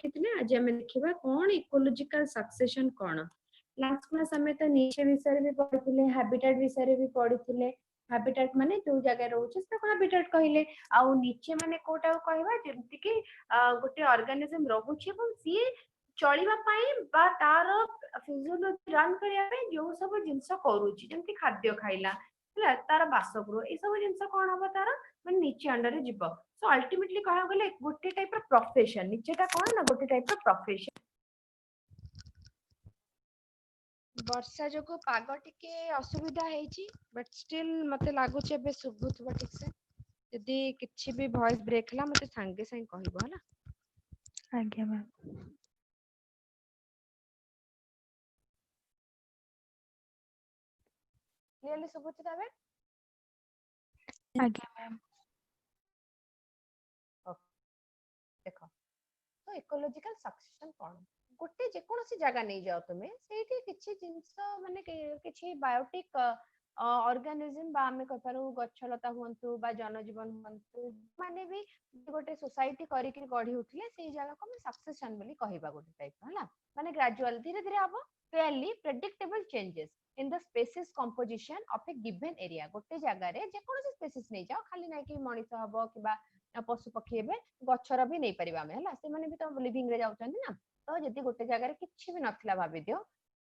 देखिथिले आज हमें देखिबा कोन इकोलॉजिकल सक्सेशन कोन। लास्ट क्लास हमें तो नीचे विषय भी पढ़िथिले हैबिटेट विषय भी पढ़िथिले। हैबिटेट माने जो जगह रहउछ से हैबिटेट कहिले आउ नीचे माने कोटा कहबा जेमति कि गोटे ऑर्गेनिज्म रहउछ एवं सी चलिबा पाई बा तार फिजियोलॉजी रन करिया पे जो सब जिंस करूची जेमति खाद्य खाइला हला तार बासगृह ए सब जिंस कोन हबो तार माने नीचे अंडर रे जीव। सो अल्टीमेटली कहा गले गोटे टाइप ऑफ प्रोफेशन नीचेटा कोन ना गोटे टाइप ऑफ प्रोफेशन। वर्षा जो पाग टिके असुविधा हेची बट स्टिल मते लागु छे बे सुबुत ठीक से यदि किछि भी वॉइस ब्रेक ला मते संगे संगे कहबो हला। आज्ञा मैम। क्लियरली सुबुत तबे आज्ञा मैम। देखो तो इकोलॉजिकल सक्सेशन कोन गोटे जे कोनोसी जगह नहीं जाओ तुमे सेठी किछि जिंस माने किछि बायोटिक ऑर्गेनिज्म बा हमें कपारू गच्छलता हुंतु बा जनजीवन हुंतु माने भी गोटे सोसाइटी करी के गढ़ी उठले सेही जगह को हम सक्सेशन बोली कहिबा गोटे टाइप हला माने ग्रेजुअल धीरे धीरे हबो fairly predictable changes in the species composition of a given area गोटे जगह रे जे कोनोसी स्पेसिस नहीं जाओ खाली नै कि मनिष हबो किबा पशु पक्षी हेबे गच्छर भी नहीं परिबा हमें हला से माने भी तो लिविंग रे जाउछन ना तो जदी गोटे जगह रे किछि भी नथिला भाबी दियो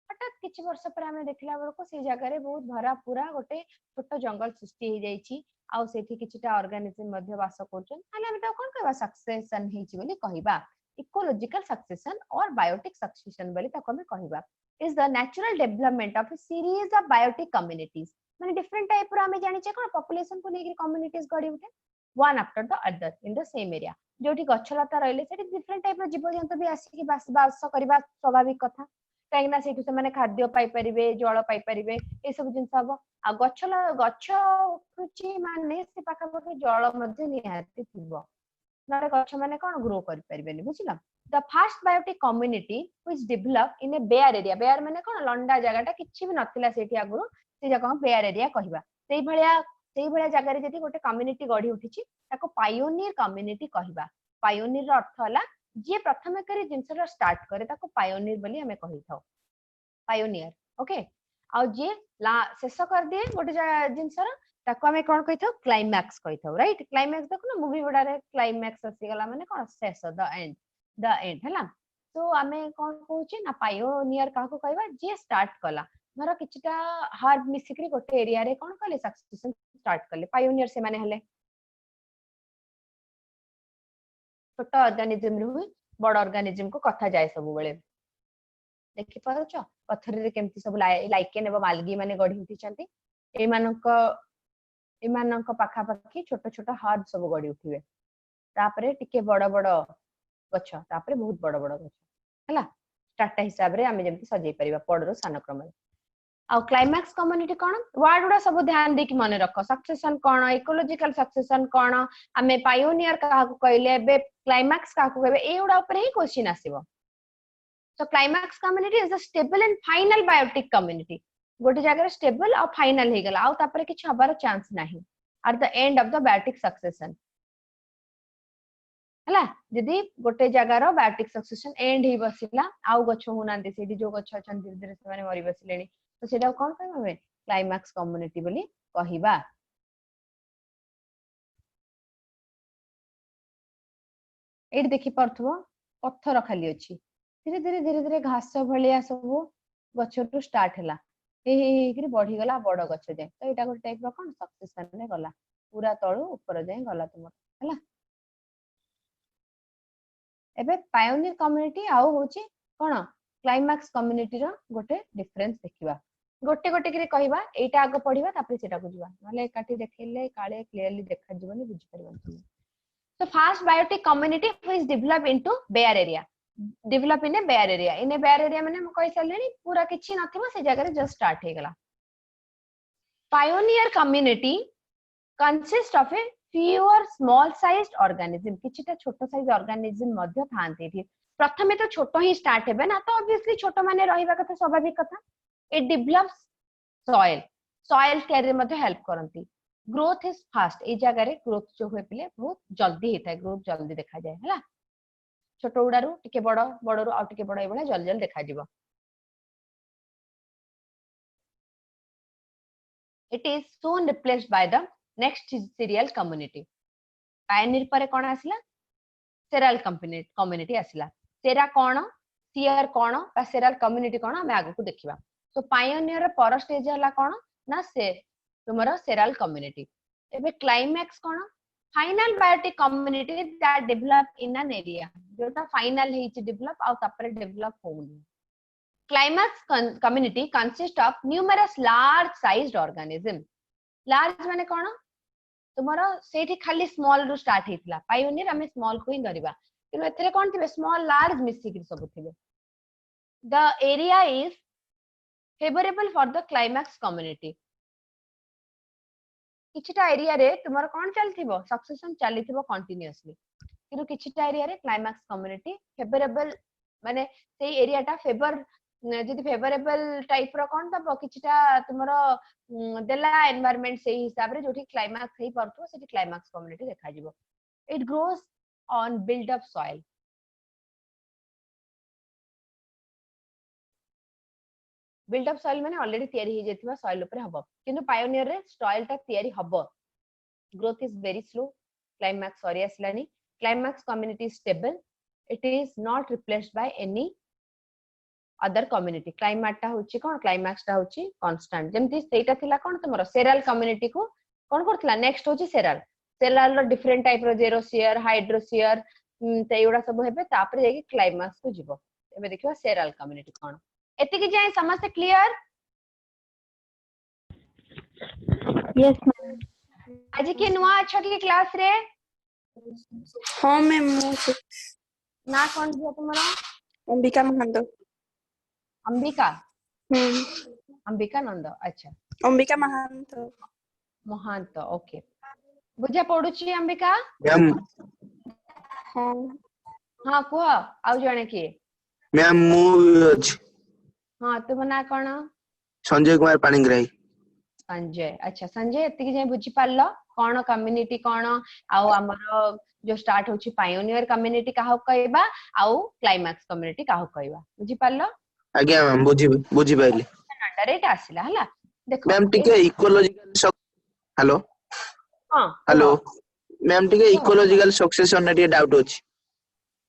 हठात किछि वर्ष पर हमें देखला बेलको से जगह रे बहुत भरा पूरा गोटे छोट जंगल सृष्टि हे जाईछि आउ सेठी किछिटा ऑर्गेनिज्म मध्ये वास करछन हाले हम तो कोन कहबा सक्सेशन हेछि बोली कहिबा इकोलॉजिकल सक्सेशन और बायोटिक सक्सेशन बोली ताको हम कहिबा is the natural development of a series of biotic communities माने डिफरेंट टाइप रो हमें जानि छे कोन पॉपुलेशन को लेके कम्युनिटीज गड़ी उठे one after the other in the same area जोठी गच्छलता रहले सेठी डिफरेंट टाइप रो जीव जंतु भी आसी कि बास करबा स्वाभाविक कथा काहे ना सेठी से माने खाद्य पाई परिबे जल पाई परिबे ए सब जिंस हबो आ गच्छ उठुची माने से पाखा पाखा जल मध्ये निहाती थिबो नाले गच्छ माने कोन ग्रो करि परिबेनी बुझिला the first biotic community which develop in a bare माने कोन लंडा जगहटा किछि भी नथिला सेठी आगु से जगह बेयर एरिया कहिबा सेही भलिया जगह रे जदी गोटे कम्युनिटी गढ़ी उठिची ताको पायोनियर कम्युनिटी कहिबा पायोनियर रो अर्थ हला जे प्रथमे करी जिंसर स्टार्ट करे ताको पायोनियर बोली हमें कहि थाओ पायोनियर ओके आ जे शेष कर दे गोटे जिंसर ताको हमें कोन कहि थाओ क्लाइमैक्स कहि थाओ राइट क्लाइमैक्स देखो ना मूवी बडा रे क्लाइमैक्स आसी गला माने कोन शेष द एंड हला तो हमें कोन कहूची ना पायोनियर काको कहबा जे स्टार्ट कला मरा किछटा हार्ड मिसिकरी गोटे एरिया रे कोन कले सक्सेशन स्टार्ट कले पायोनियर से माने हले छोट ऑर्गेनिज्म रु बड़ ऑर्गेनिज्म को कथा जाय सब बेले देखि पारुछ पत्थर रे केमती सब लाइकेन एवं आल्गी माने गढी उठी छथि एमानक पाखा पाखी छोट छोट हार्ड सब गढी उठिबे तापरे टिके बड़ बड़ गछ तापरे बहुत बड़ बड़ गछ हला स्टार्ट हिसाब रे हमें जेमती सजै परिबा पडरो सान क्रम आ क्लाइमैक्स कम्युनिटी कोन वर्ड उडा सब ध्यान दे कि माने रख सक्सेशन कोन इकोलॉजिकल सक्सेशन कोन हमें पायोनियर का कहले बे क्लाइमैक्स का कहबे ए उडा ऊपर ही क्वेश्चन आसीबो so climax community is a stable and final biotic community गोटे जगह स्टेबल और फाइनल हे गेला आ तापर किछ हबार चांस नाही at the end of the biotic succession हला जदी गोटे जगह रो बायोटिक सक्सेशन एंड ही बसिला आउ गछ होनांती सेडी जो गछ अछन धीरे धीरे से माने मरि बसिलेनी तो सेटा कोन कहबा हमें क्लाइमैक्स कम्युनिटी बोली कहिबा एडी देखि परथबो पत्थर खाली अछि धीरे धीरे धीरे धीरे घास भलिया सब गछटू स्टार्ट हला हे बढ़ी गला बड़ गछ जाय तो एटा गोटे टाइप रो कोन सक्सेशन ने गला पूरा तळु ऊपर जाय गला तुम हला एबे पायोनियर कम्युनिटी आउ होची कोन क्लाइमैक्स कम्युनिटी रो गोटे डिफरेंस देखिबा गोटे गोटे करी कहिबा एटा आगो पढिबा तापर सेटा बुझिबा माने एकाठी देखैले काळे क्लियरली देखा जीवनी बुझि परबन तुम so fast biotic community which develop into bare area develop in a bare area माने हम कहि सलेनी पूरा किछि नथिबो से जगह रे जस्ट स्टार्ट हे गला pioneer community consist of a fewer small sized organism किछिटा छोट साइज ऑर्गेनिज्म मध्ये थांते थी प्रथमे तो छोट ही स्टार्ट हेबे ना तो ऑब्वियसली छोट माने रहिबा कथा स्वाभाविक कथा इट डेवलप्स सॉइल केयर रे मध्ये हेल्प करंती ग्रोथ इज फास्ट ए जगह रे ग्रोथ जो होय पिले बहुत जल्दी हेता है ग्रोथ जल्दी देखा जाय हला छोट गुडारू टिके बड़ बड़रू आउ टिके बड़ एभला जल्दी जल्दी देखा जिवो it is soon replaced by the next cereal community pioneer pare kon asila cereal community asila Sera cone share कोन बा सेराल कम्युनिटी कोन हम आगु को देखिबा तो पायोनियर पर स्टेज हला कोन ना से तुमरो सेराल कम्युनिटी एबे क्लाइमैक्स कोन final biotic community that develop in an area जोटा फाइनल हेची डेवलप आ तापर डेवलप होउनी climax community consist of numerous large sized organism large माने कोन तुमरो सेठी खाली स्मॉल रु स्टार्ट हेतला पायोनियर हमें स्मॉल को ही धरिबा किनो एथरे कोन थिबे स्मॉल लार्ज मिसी कि सब थिबे the area is favourable for the climax community किछटा एरिया रे तुमरो कोन चलथिबो सक्सेशन चलीथिबो कंटीन्यूअसली किनो किछटा एरिया रे क्लाइमैक्स कम्युनिटी फेवरेबल माने सेही एरियाटा फेवर जदि फेवरेबल टाइप रो कोन तब किछटा तुमरो देला एनवायरनमेंट सेही हिसाब रे जोठी क्लाइमैक्स हेई परथो सेठी क्लाइमैक्स कम्युनिटी देखा जिवो it grows on build up soil build up soil माने ऑलरेडी तयारी हे जेथिबा सॉइल ऊपर हबो किंतु पायोनियर रे सॉइल ता तयारी हबो growth is very slow climax sorry Aslani climax community stable it is not replaced by any other community climax ता होची कोन क्लाइमैक्स ता होची कांस्टेंट जेमति सेटा थिला कोन तुमरो सेराल कम्युनिटी को कोन करथला नेक्स्ट होची सेराल सेराल रो डिफरेंट टाइप रो जेरोसियर हाइड्रोसियर तेउडा सब हेबे तापर जेकी क्लाइमैक्स को जिवो एबे देखियो सेराल कम्युनिटी कोन एते कि जाय समस्त क्लियर यस मैम आज के नुआ अच्छा की क्लास रे हाँ मैम ना कोन दिया तुम्हारा अंबिका महांत अंबिका अंबिका नंद अच्छा अंबिका महांत महांत ओके बुझा पडुची अंबिका मैम हाँ हां को आउ जणे की मैम मु हां तुम ना कोन संजय कुमार पाणिग्राही संजय अच्छा संजय एति जे बुझी पारलो कोन कम्युनिटी कोन आउ हमरो जो स्टार्ट होची पायोनियर कम्युनिटी काहो कहबा आउ क्लाइमैक्स कम्युनिटी काहो कहबा बुझी पारलो आज्ञा मैम बुझी पाइली अंडर एट आसिला हला देखो मैम टिके इकोलॉजिकल हेलो हां हेलो मैम टिके इकोलॉजिकल सक्सेशन ने टिके डाउट अछि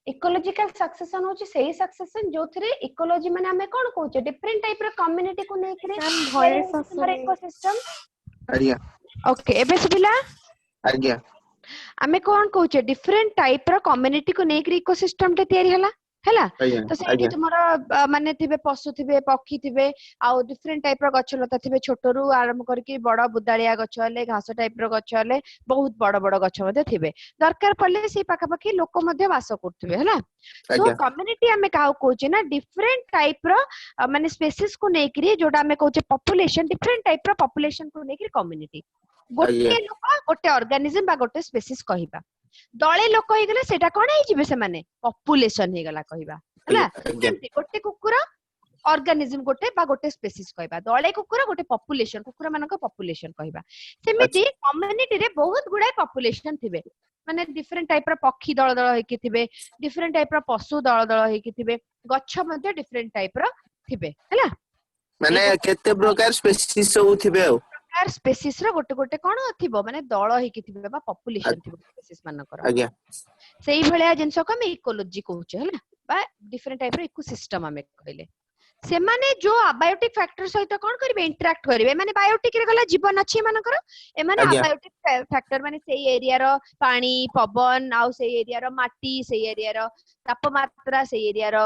इकोलॉजिकल सक्सेशन होची सेही सक्सेशन जोथरे इकोलॉजी माने हमें कोन कहूचे डिफरेंट टाइप रो कम्युनिटी को नै करे मैम वॉइस हमर इकोसिस्टम आज्ञा ओके एबे सुबिला आज्ञा हमें कोन कहूचे डिफरेंट टाइप रो कम्युनिटी को नै करे इकोसिस्टम ते तयारी हला हैला तो सेठी तुमरो माने थिबे पशु थिबे पक्षी थिबे आउ डिफरेंट टाइप रो गछ लता थिबे छोटरू आरंभ करके बड़ बुदालिया गछ हले घास टाइप रो गछ हले बहुत बड़ बड़ गछ मध्ये थिबे दरकार पड़ले से पाखा पाखी लोक मध्ये वास करथिबे हैला सो कम्युनिटी हमें काहो कहूचे ना डिफरेंट टाइप रो माने स्पीशीज को नै करी जोडा हमें कहूचे पॉपुलेशन डिफरेंट टाइप रो पॉपुलेशन को नै करी कम्युनिटी गोटे लोक गोटे ऑर्गेनिज्म बा गोटे स्पीशीज कहिबा दळे लोक हे गेले सेटा कोन हे जिवे से माने पॉपुलेशन हे गला कहिबा हला गोटे कुकुर ऑर्गेनिज्म गोटे बा गोटे स्पीशीज कहिबा दळे कुकुर गोटे पॉपुलेशन कुकुर मानक पॉपुलेशन कहिबा सेमिति कम्युनिटी रे बहुत गुडा पॉपुलेशन थिबे माने डिफरेंट टाइप रो पक्षी दळ दळ हे कि थिबे डिफरेंट टाइप रो पशु दळ दळ हे कि थिबे गच्छ मध्ये डिफरेंट टाइप रो थिबे हला माने केते प्रकार स्पीशीज सब थिबे प्रकार स्पीशीज रो गोटे गोटे कोन थिबो माने दळ हे कि थिबे बा पॉपुलेशन थिबो स्पीशीज मानकर आज्ञा सेही भलिया जिंस को हम इकोलॉजी कहूचे हला बा डिफरेंट टाइप रो इकोसिस्टम हमें कहले से माने जो अबायोटिक फैक्टर सहित कोन करबे इंटरैक्ट करबे माने बायोटिक रे गला जीवन अछि मानकर ए माने अबायोटिक फैक्टर माने सेही एरिया रो पानी पवन आउ सेही एरिया रो माटी सेही एरिया रो तापमात्रा सेही एरिया रो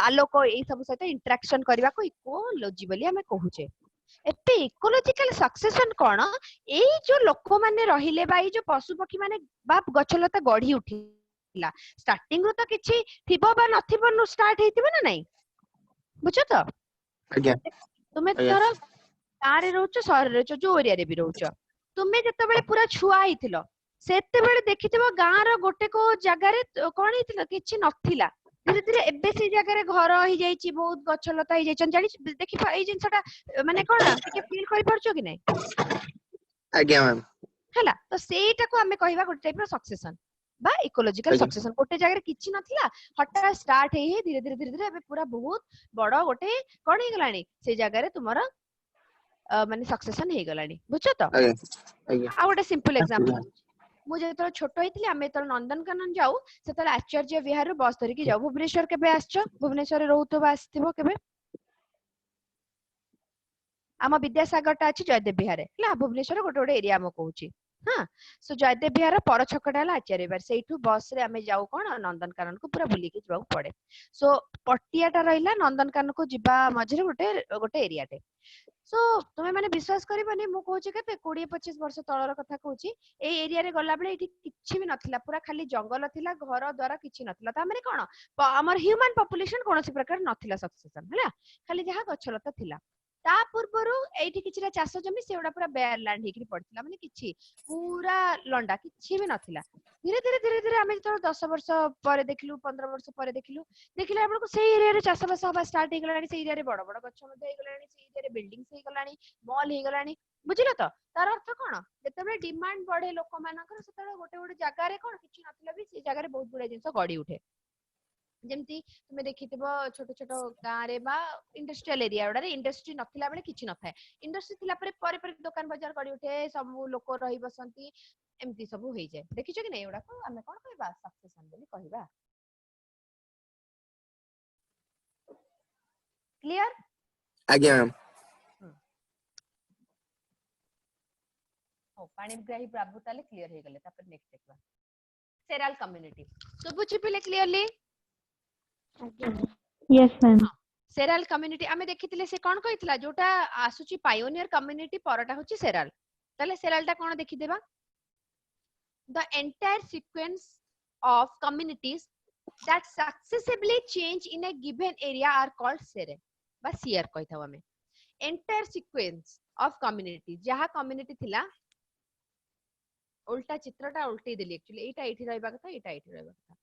आलोक ए सब सहित इंटरैक्शन करबा को इकोलॉजी बोली हमें कहूचे एते इकोलॉजिकल सक्सेशन कोन एई जो लोक माने रहिले बाई जो पशु पक्षी माने बा गछलता गढी उठिला स्टार्टिंग रो तो किछि थिबो बा नथिबो नु स्टार्ट हेतिबो ना नाही बुझो तो आज्ञा तुमे तोरा गारे रहउछ शहर रे जो एरिया रे भी रहउछ तुमे जते बेले पूरा छुआ हिथिलो सेते बेले देखिथिबो गां रो गोटे को जगह रे कोन हिथिलो किछि नथिला धीरे धीरे एबे से जगह रे घर ही जाईची बहुत गछलता ही जाईचन जानी देखि एई जिंसटा माने कोन टिके फील करि परछो कि नै आज्ञा मैम हला तो सेटा को हमें कहबा गोटे टाइप रो सक्सेशन बा इकोलॉजिकल ଆଜ୍ଞା सक्सेशन गोटे जगह किछि नथिला हटा स्टार्ट हे धीरे धीरे धीरे धीरे एबे पूरा बहुत बड़ गोटे कोन हे गलानी से जगह रे तुमरा माने सक्सेशन हे गलानी बुझछ तो ଆଜ୍ଞା ଆଜ୍ଞା आ गोटे सिंपल एग्जांपल ଆଜ୍ଞା मु जेतल छोट होइतिली आमे तल नंदनकानन जाऊ सेतल आचार्य विहार बस धरिकी जाऊ भुवनेश्वर केबे आछो भुवनेश्वर रे रहउतो आस्थिबो केबे आम विद्यासागर टा अछि जयदेव विहार ला भुवनेश्वर गोटे गोटे एरिया हम कहूची हाँ सो जयदेव विहार पर छकटा ला आचार्य विहार सेठू बस रे आमे जाऊ कोन नंदनकानन को पूरा बुली के जिबाक पड़े सो पटियाटा रहिला नंदनकानन को जिबा मझरे गोटे गोटे एरिया टे सो तुमे माने विश्वास करबनी मु कहूची केते 20-25 वर्ष तळर कथा कहूची ए एरिया रे गला बेले एठी किछि भी नथिला पूरा खाली जंगल थिला घर द्वारा किछि नथिला ता माने कोन हमर ह्यूमन पॉपुलेशन कोनोसी प्रकार नथिला सक्सेशन हला खाली जहा गछलता थिला ता पूर्वरु एठी किछिरा चाष जमी सेउडा पूरा बेयर लैंड हेकरी पड़थिला माने किछि पूरा लंडा किछि भी नथिला धीरे धीरे धीरे धीरे आमे तो 10 वर्ष परे देखलु 15 वर्ष परे देखलु देखिला बेलको सेई एरिया रे चाष बास हबा स्टार्ट हे गलानी सेई एरिया रे बड़ बड़ गछ मध्ये हे गलानी सेई एरिया रे बिल्डिंग्स हे गलानी मॉल हे गलानी बुझिलो तो तार अर्थ कोन जेतेबे डिमांड बढ़े लोक मानकर सेतेबे गोटे गोटे जागा रे कोन किछि नथिला भी सेई जागा रे बहुत गुडे जिंस गडी उठे जेमती तुमे देखिथिबो छोट छोट गां रे बा इंडस्ट्रियल एरिया उडा रे इंडस्ट्री नथिला बेले किछि नथाय इंडस्ट्री थिला परे परे परे दुकान बाजार गडी उठे सब लोक रही बसंती एमती सब होई जाय देखिछो कि नै एउडा को हमें कोन कहबा सक्सेशन बोली कहबा क्लियर ଆଜ୍ଞା ମ୍ୟାମ୍ हो पाणिग्राही बाबू ताले क्लियर हे गले तापर नेक्स्ट देखबा सेराल कम्युनिटी सो बुझि पिले क्लियरली Yes, ma'am. सेराल कम्युनिटी आमे देखिथिले से कोन कहितला जोटा आसुची पायोनियर कम्युनिटी परटा होची सेराल ताले सेराल ता कोन देखि देबा the entire sequence of communities that successively change in a given area are called sere ba seer कहथाव हमें entire sequence of community जहा community थिला उल्टा चित्रटा उल्टी देली एक्चुअली एटा एठी रहबा कथा एटा एठी रहबा कथा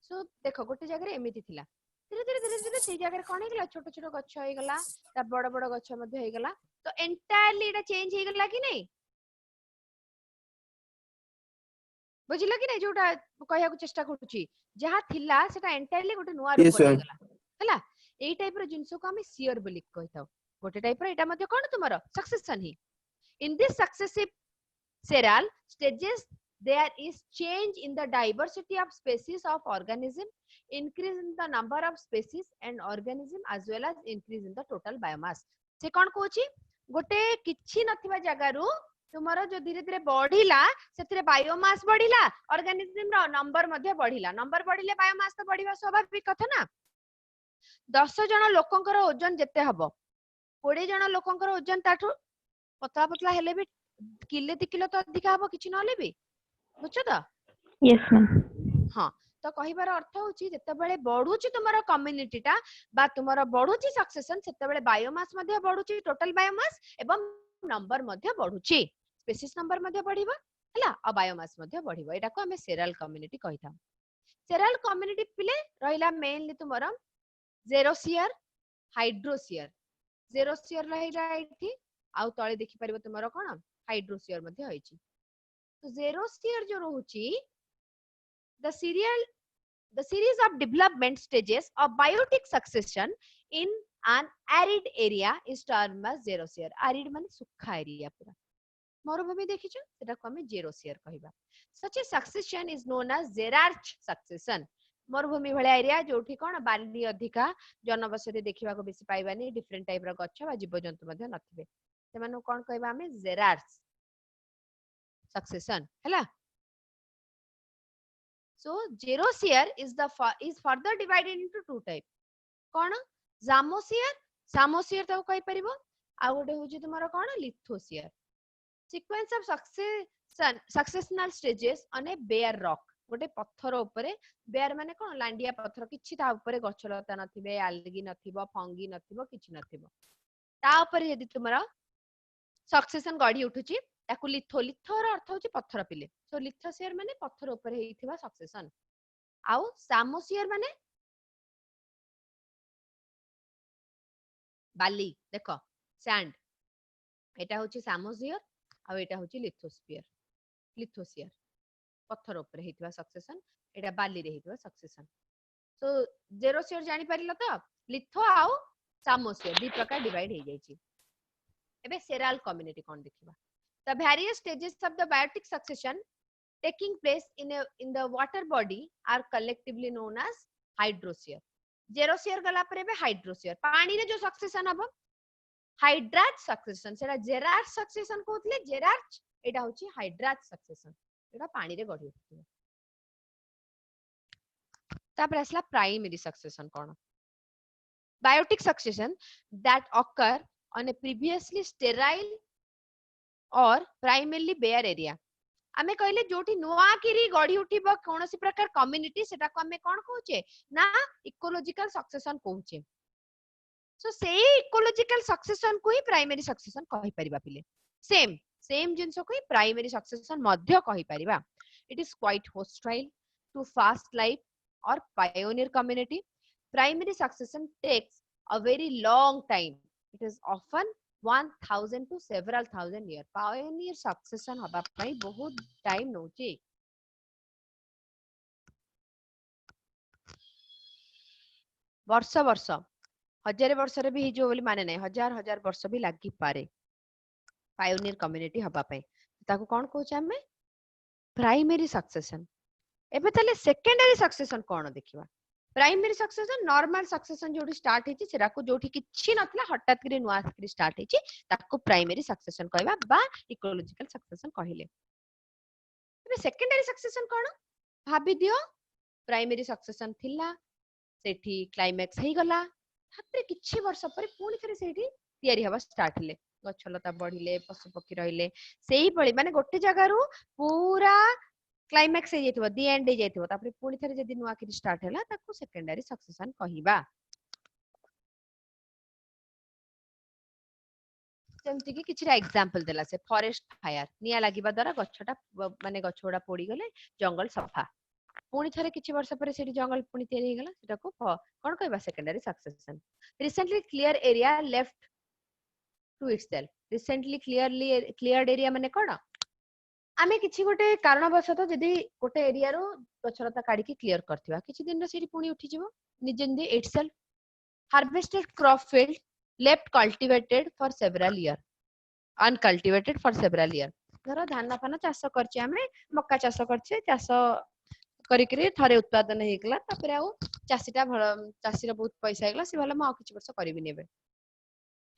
सो देखो गोटे जगह रे एमिति थिला धीरे धीरे धीरे धीरे से जगह रे कोन हेगला छोट छोट गछ हे गला ता बड़ बड़ गछ मध्ये हे गला तो एंटायरली एटा चेंज हे गला कि नै बुझिला कि नै जोटा कहया को चेष्टा करूची जहा थिला सेटा एंटायरली गोटे नुवा रूप Yes, रे ma'am. गला हला एई टाइप रो जिंसो को हमें सियर बोली कहथाव गोटे टाइप रो एटा मध्ये कोन तुमरो सक्सेशन ही in this successive seral stages there is change in the diversity of species of organism increase in the number of species and organism as well as increase in the total biomass से कोन कहूची गोटे किछि नथिबा जगारु तुमरो जो धीरे धीरे बढ़िला सेतिरे biomass बढ़िला organism रो number मध्ये बढ़िला number बढ़िले biomass तो बढ़िबा स्वाभाविक कथा ना 10 जण लोकंकर ओजन जेते हबो 20 जण लोकंकर ओजन ताठू पतला पतला हेले भी किले 2 किलो तो अधिक हबो किछि नले भी बुझछ तो Yes, ma'am. हां तो कहिबार अर्थ होची जते बेले बढ़ुची तुमरो कम्युनिटी टा बा तुमरो बढ़ुची सक्सेशन सेते बेले बायोमास मध्ये बढ़ुची टोटल बायोमास एवं नंबर मध्ये बढ़ुची स्पेसीज नंबर मध्ये बढ़िबा हला आ बायोमास मध्ये बढ़िबा एटा को हमें सेराल कम्युनिटी कहिथा सेराल कम्युनिटी पिले रहिला मेनली तुमरो जेरोसियर हाइड्रोसियर जेरोसियर रहिला एठी आउ तळे देखि परिबो तुमरो कोन हाइड्रोसियर मध्ये होईची तो जेरोसियर जो रहूची the series of development stages of biotic succession in an arid area is termed as xerosphere arid माने सुखा एरिया पूरा मरुभूमि देखिছো सेटा को हमें xerosphere कहबा such a succession is known as xerarch succession मरुभूमि भले एरिया जोठी कोन बाली अधिका जनबसति देखिबा को बेसी पाइबानी डिफरेंट टाइप रो गच्छ बा जीव जंतु मध्ये नथिबे सेमानो कोन कहबा हमें xerarch succession हला So xerosphere is further divided into two type. कौन जामोसियर सामोसियर तो कहि परिबो आ गोटे होची तुमरो कोन lithosere sequence of successional stages on a bare rock गोटे पत्थर ऊपर बेयर माने कोन लांडिया पत्थर किछि ता ऊपर गछलता नथिबे आल्गी नथिबो फंगी नथिबो किछि नथिबो ता ऊपर यदि तुमरो सक्सेशन गढी उठुची ताकू लिथो लिथोर अर्थ होची पत्थर पिले सो लिथोसियर माने पत्थर ऊपर हेइथिबा सक्सेशन आउ सामोसियर माने बाली देखो सैंड एटा होची सामोसियर आ एटा होची लिथोस्फियर लिथोसियर पत्थर ऊपर हेतिबा सक्सेशन एटा बाली रे हेतिबा सक्सेशन सो जेरोसियर जानि परिलो तो लिथो आउ सामोसियर दी प्रकार डिवाइड हे जायछि एबे सेराल कम्युनिटी कोन देखिबा the various stages of the biotic succession taking place in the water body are collectively known as hydrosphere जेरोसियर गला पर एबे हाइड्रोस्फीयर पानी रे जो सक्सेशन हबो हाइड्राज सक्सेशन सेटा जेरार्ड सक्सेशन कहतले जेरार्ड एटा होची हाइड्राज सक्सेशन एटा पानी रे गढी उठिबो तापर असला प्राइमरी सक्सेशन कोन biotic succession that occur on a previously sterile or primarily bare area आमे कहले जोटी नुआ किरी गढी उठिबो कोनोसी प्रकार कम्युनिटी सेटा को आमे कोन कहूचे ना इकोलॉजिकल सक्सेशन कहूचे सो सेही इकोलॉजिकल सक्सेशन को ही प्राइमरी सक्सेशन कहि परिबा पिले सेम जिंस को ही प्राइमरी सक्सेशन मध्य कहि परिबा it is quite hostile to fast life और pioneer community primary succession takes a very long time it is often 1000 to several thousand year pioneer succession हबा पई बहुत टाइम नउची वर्ष वर्ष हजार वर्ष रे भी जो बोली माने नै हजार वर्ष भी लागी पारे पायोनियर कम्युनिटी हबा पई ताको कोन कहूछ हमें प्राइमरी सक्सेशन एबे तले सेकेंडरी सक्सेशन कोन देखिबा प्राइमरी सक्सेशन नॉर्मल सक्सेशन जोडी स्टार्ट हेची सेरा को जोठी किछि नथला हठात करी नुआ करी स्टार्ट हेची ताको प्राइमरी सक्सेशन कहबा बा इकोलॉजिकल सक्सेशन कहिले एबे सेकेंडरी सक्सेशन कोन भाबी दियो प्राइमरी सक्सेशन थिला सेठी क्लाइमैक्स हे गला तापरे किछि वर्ष पर पुणी थरे सेठी तयारी हवा स्टार्ट हले गछलता बढ़िले पशु पक्षी रहिले सेही पळी माने गोटे जगह रु पूरा क्लाइमैक्स हे जेतिबो दी एंड हे जेतिबो तापरे पुणी थरे जदी नुआ कि स्टार्ट हला ताको सेकेंडरी सक्सेशन कहिबा जेमति कि किछि एग्जांपल देला से फॉरेस्ट फायर निया लागिबा द्वारा गछटा माने गछोडा पोडी गले जंगल सफा पुणी थरे किछि वर्ष पर सेठी जंगल पुणी तयारी हे गला सेटा को कोन कहबा secondary succession recently clear area left to itself recently cleared area माने कोन आमे किछि गोटे कारणवशत जदी गोटे एरिया रो गछलता काडी की क्लियर करथिबा किछि दिन रे सेठी पुणी उठी जिवो निजे निजे itself harvested crop field left cultivated for several year uncultivated for several year धरो धान फान चाष करछि आमे मक्का चाष करछि चाष करिकरी थरे उत्पादन हे गेला तापरे आउ चासीटा चासी रे बहुत पैसा हे गेला से भला म आ किछि वर्ष करबी नेबे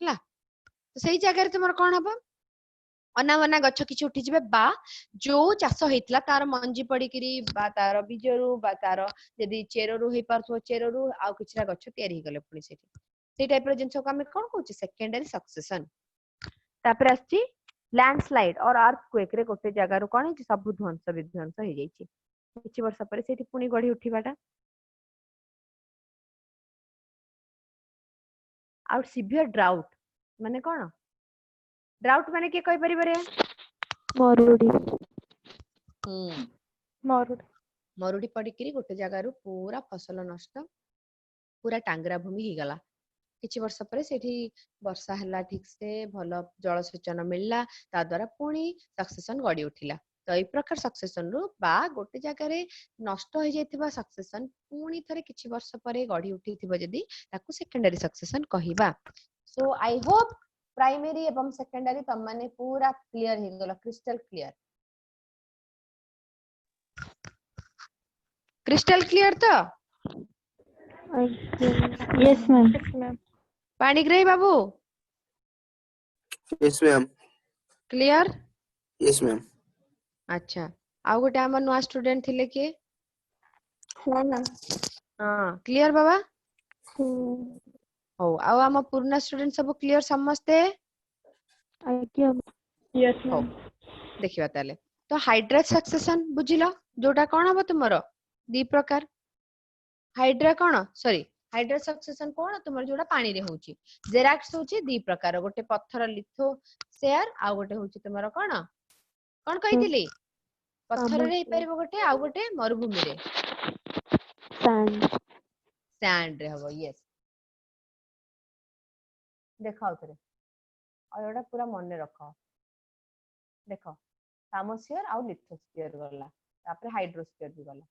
हला तो सेही जगह रे तुमर कोन हबो अनावना गच्छ किछि उठी जिबे बा जो चाष हेतला तार मंजी पड़ी किरी बा तार बीजरू बा तार यदि चेररू हे परथो चेररू आ किछरा गच्छ तयारी गले पुनी सेही टाइप रो जिंस को हम कोन कहूची सेकेंडरी सक्सेशन तापर आछि लैंडस्लाइड और अर्थक्वेक रे गोटे जगह रो कोन सब ध्वंस विध्वंस हे जाईची किछि वर्ष पर सेठी पुनी गढी उठिबाटा आउट सिवियर ड्राउट माने कोन ड्राउट माने के कहि परिबरे मरुडी मरुडी पडिकरी गोटे जगह रु पूरा फसल नष्ट पूरा टांगरा भूमि ही गला किछि वर्ष पर सेठी वर्षा हला ठीक से भलो जलसेचन मिलला ता द्वारा पुणी सक्सेशन गडी उठिला तो ए प्रकार सक्सेशन रु बा गोटे जगह रे नष्ट हो जायतिबा सक्सेशन पुणी थरे किछि वर्ष पर गडी उठिथिबो जदी ताकू सेकेंडरी सक्सेशन कहिबा सो आई होप प्राइमरी एवं सेकेंडरी तम माने पूरा क्लियर हे गेला क्रिस्टल क्लियर तो यस मैम पाणिग्रही बाबू yes ma'am clear yes ma'am अच्छा आ गोटे हमर नुआ स्टूडेंट थिले के हां ना हां क्लियर बाबा हो आ हम पुराना स्टूडेंट सब क्लियर समझते आज्ञा यस हो मैम देखिबा ताले तो हाइड्रेट सक्सेशन बुझिलो जोटा कोन हबो तुमरो दी प्रकार हाइड्रा कोन सॉरी हाइड्रेट सक्सेशन कोन तुमर जोटा पानी रे होची जेराक्स होची दी प्रकार गोटे पत्थर लिथो शेयर आ गोटे होची तुमरो कोन कोन कहितली पत्थर रे परबो गोटे आ गोटे मरुभूमि रे सैंड रे हबो यस देखाओ तरे और एटा पूरा मन रखो देखो सामोसियर आ लिथोस्फियर गला तापर हाइड्रोस्फीयर भी गला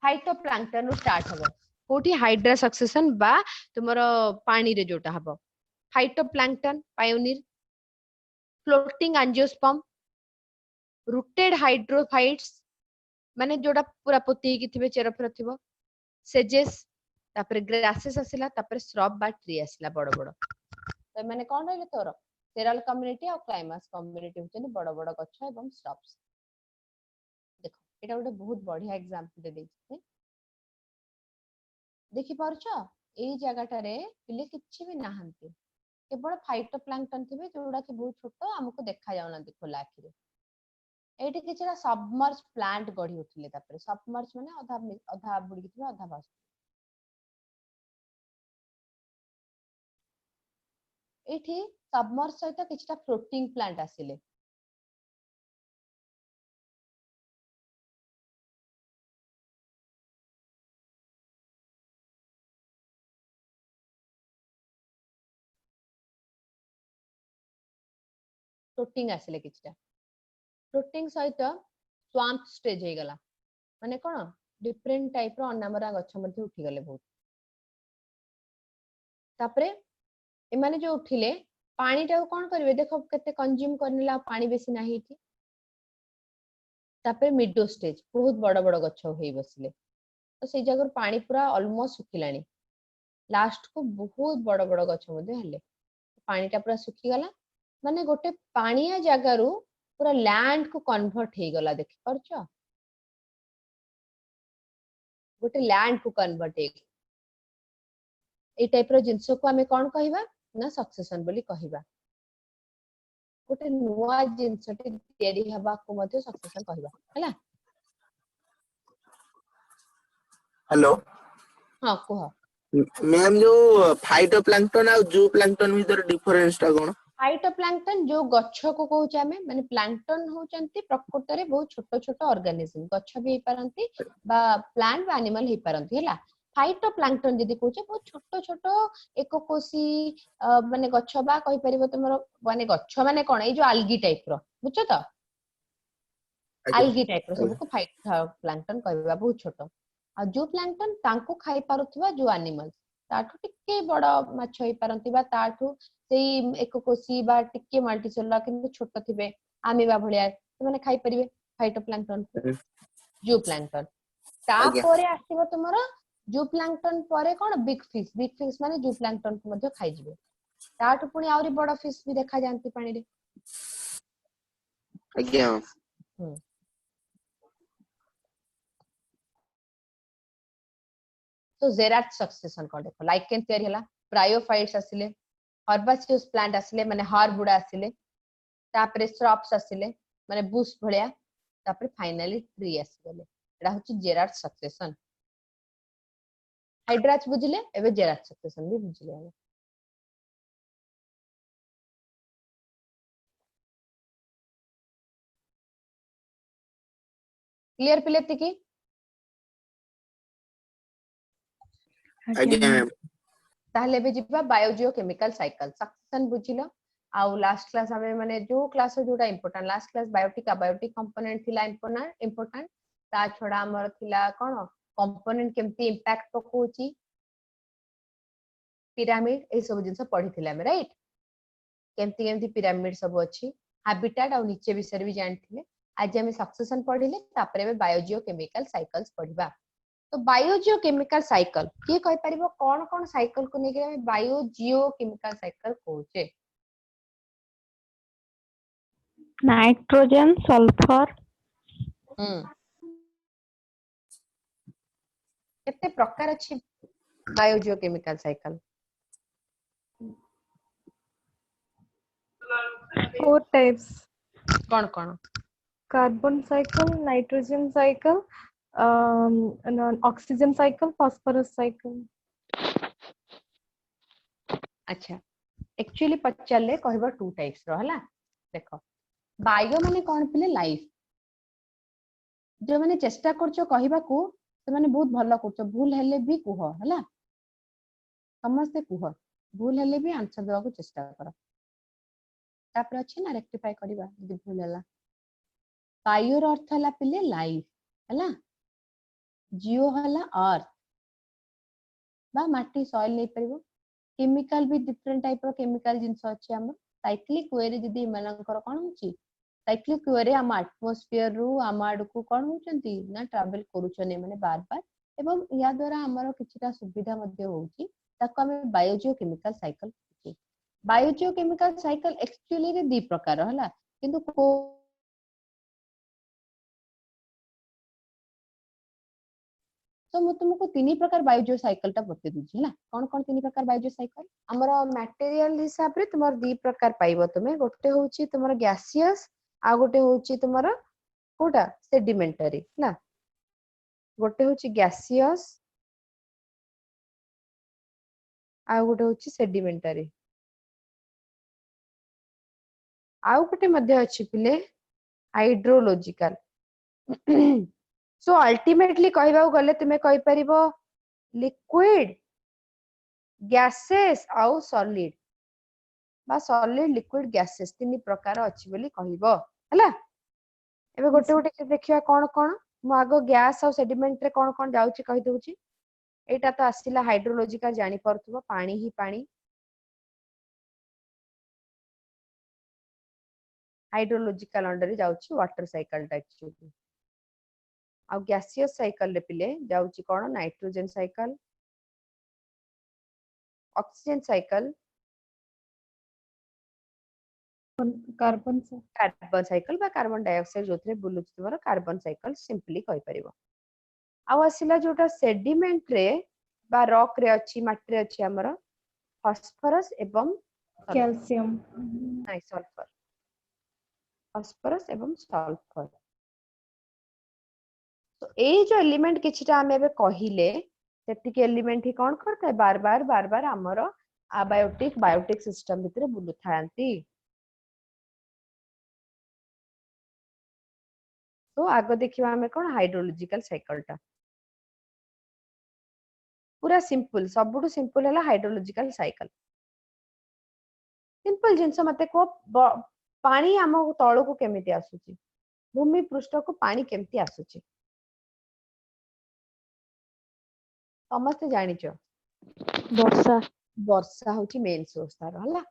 फाइटोप्लैंक्टन रो स्टार्ट हबो कोठी हाइड्रा सक्सेशन बा तुमरो पानी रे जोटा हबो phytoplankton pioneer floating angiosperm rooted hydrophytes माने जोटा पूरा पोती की थिबे चेर फेर थिबो सेजेस तापर ग्रासेस आसिला तापर श्रब बा ट्री आसिला बड़ बड़ तो माने कोन रहले तोर सेराल कम्युनिटी और क्लाइमाक्स कम्युनिटी होचनी बड़ बड़ गछ एवं श्रब्स देखो एटा गोटे बहुत बढ़िया एग्जांपल दे देछि देखि पारछो एई जगहटारे पिले किछि भी नाहंती केवल फाइटोप्लैंक्टन थिबे जोडा कि बहुत छोट हमको देखा जाउना खोला आखिरे एठी किछरा सबमर्ज प्लांट गढी उठिले तापर सबमर्ज माने अधा अधा बुडी थिबे अधा भास एठी सबमर्ज सहित किछटा फ्लोटिंग प्लांट आसिले फ्लोटिंग आसिले किछटा फ्लोटिंग सहित स्वाम्प स्टेज हे गला माने कोन डिफरेंट टाइप रो अनामरा गछ मध्ये उठी गले बहुत तापरे ए माने जो उठिले पानी टा कोन करबे देखो केते कंज्यूम करनिला पानी बेसी नाही थी तापरे मिडो स्टेज बहुत बड़ बड़ गछ होई बसले तो से जगह पानी पूरा ऑलमोस्ट सुखिलानी लास्ट को बहुत बड़ बड़ गछ मध्ये हले पानी टा पूरा सुखी गला माने गोटे पानिया जगह रु पूरा लैंड को कन्वर्ट हे गला देखि परछो गोटे लैंड को कन्वर्ट हे ए टाइप रो जिंस को हमें कोन कहिबा ना सक्सेशन बोली कहिबा गोटे नुवा जिंसटी तयारी हबा को मध्ये सक्सेशन कहिबा हला हेलो हां कोह मैम जो फाइटोप्लैंक्टन और जू प्लैंक्टन भीतर डिफरेंस टा कोन फाइटोप्लैंक्टन जो गच्छ को कहूचे हमें माने प्लैंक्टन होचंती प्रकृति रे बहुत छोट छोट ऑर्गेनिज्म गच्छ भी हे पारंती बा प्लांट बा एनिमल हे पारंती हला फाइटोप्लैंक्टन जदी कहूचे बहुत छोट छोट एककोशी माने गच्छ बा कहि परिबो तमरो माने गच्छ माने कोन ए जो आल्गी टाइप रो बुझछो तो आल्गी टाइप रो सब को फाइटोप्लैंक्टन कहबा बहुत छोट आ जो प्लैंक्टन तांको खाइ पारुथबा जो एनिमल ताठू टिके बड़ माछ हे पारंती बा ताठू सेई एककोशी बा टिके मल्टीसेलुलर किंतु छोट थिबे आमीबा भलिया माने खाइ परिबे फाइटोप्लैंक्टन जू प्लैंक्टन ता आज्ञा परे आसीबो तुमरो जू प्लैंक्टन परे कोन बिग फिश माने जू प्लैंक्टन को मध्ये खाइ जिवे ताठू पुनी आउरी बड़ फिश भी देखा जानती पानी रे आज्ञा तो जेराट सक्सेशन को देखो लाइकेन तयारी हला ब्रायोफाइट्स आसिले हर्बासियस प्लांट आसिले माने हर्ब बुडा आसिले तापरे श्रब्स आसिले माने बुश भलिया तापरे फाइनली ट्री आसिले एडा होची जेराट सक्सेशन हाइड्राच बुझिले एबे जेराट सक्सेशन भी बुझिले हम क्लियर पिलेती की आज्ञा मैम ताहले बे जिबा बायोजियोकेमिकल साइकिल सक्सेशन बुझिलो आउ लास्ट क्लास हमें माने जो क्लास जोटा important last class biotic abiotic component थिला इंपोर्टेंट ता छोड़ा हमर थिला कोन कंपोनेंट केमती इंपैक्ट पकोची पिरामिड ए सब जिंस पढिथिला हम राइट केमती केमती पिरामिड सब अछि हैबिटेट और नीचे विषय भी जानथिले आज हम सक्सेशन पढिले तापरे बे बायोजियोकेमिकल साइकिल्स पढिबा तो बायोजियोकेमिकल साइकिल के कहि परिबो कोन साइकिल को नेके हम बायोजियोकेमिकल साइकिल कहूचे नाइट्रोजन सल्फर केते प्रकार अछि बायोजियोकेमिकल साइकिल 4 types कोन carbon cycle nitrogen cycle oxygen cycle phosphorus cycle अच्छा एक्चुअली पचाले कहबा 2 टाइप्स रो हला देखो बायो माने कोन पिले लाइफ जो माने चेष्टा करछो कहबा को ସେମାନେ ବହୁତ ଭଲ କରୁଛ ଭୁଲ ହେଲେ ବି କୁହ ହେଲା ସମସ୍ତେ କୁହ ଭୁଲ ହେଲେ ବି ଆନ୍ସର ଦେବାକୁ ଚେଷ୍ଟା କର ତାପରେ ଅଛି ନା ରେକ୍ଟିଫାଇ କରିବା ଯଦି ଭୁଲ ହେଲା ବାୟୁର ଅର୍ଥ ହେଲା ପିଲେ ଲାଇଫ ହେଲା ଜିଓ ହେଲା अर्थ बा माटी सॉइल नहीं परिबो केमिकल भी डिफरेंट टाइप रो केमिकल जिंस अछि हम साइक्लिक वे रे जदी मनकर कोन होची साइक्लिक वे रे हम एटमॉस्फेयर रु हम आड को कोन होचंती ना ट्रैवल करूछने माने बार बार एवं या द्वारा हमर किछटा सुविधा मध्ये होची ताको हम बायोजियो केमिकल साइकिल होची बायोजियो केमिकल साइकिल एक्चुअली रे दी प्रकार हला किंतु को तो मु तुमको तीन प्रकार बायोजियो साइकिल टा बते दूची हैला कौन तीन प्रकार बायोजियो साइकिल हमर मटेरियल हिसाब रे तुमर दी प्रकार पाइबो तुमे गोटे होची तुमर गैसियस आ गोटे होची तुमर कोटा सेडिमेंटरी हैला गोटे होची गैसियस आ गोटे होची सेडिमेंटरी आ गोटे मध्ये अछि पिले हाइड्रोलॉजिकल सो अल्टीमेटली कहबा गले तुमे कहि परिबो लिक्विड गैसेस आउ सॉलिड बा सॉलिड लिक्विड गैसेस तीन प्रकार अछि बोली कहबो हला एबे गोटे गोटे देखिया कोन कोन मु आगो गैस आउ सेडिमेंट रे कोन कोन जाउची कहि दउची एटा तो आसीला हाइड्रोलॉजिकल जानि परथबो पानी ही पानी हाइड्रोलॉजिकल अंडर जाउची वाटर साइकिल टा एक्चुअली आ गैसियस साइकिल रे पिले जाउची कोन nitrogen cycle oxygen cycle carbon cycle बा कार्बन डाइऑक्साइड जोथरे बुलुच तमरो कार्बन साइकिल सिंपली कहि परिबो आ आसीला जोटा सेडिमेंट रे बा रॉक रे अछि माटी रे अछि हमरो फास्फोरस एवं कैल्शियम नाइ सल्फर फास्फोरस एवं सल्फर तो ए जो एलिमेंट किछटा हम एबे कहिले सेटिक एलिमेंट ही कोन करता बार बार हमरो बायोटिक सिस्टम भितरे बुलु थांती तो आगो देखिबा हमें कोन हाइड्रोलॉजिकल साइकिल टा पूरा सिंपल सबुटु सिंपल है हाइड्रोलॉजिकल साइकिल सिंपल जिनस मते को पानी आम तळ को केमिति आसुची भूमि पृष्ठ को पानी केमिति आसुची समस्त जानिचो वर्षा वर्षा होची मेन सोर्स तार हला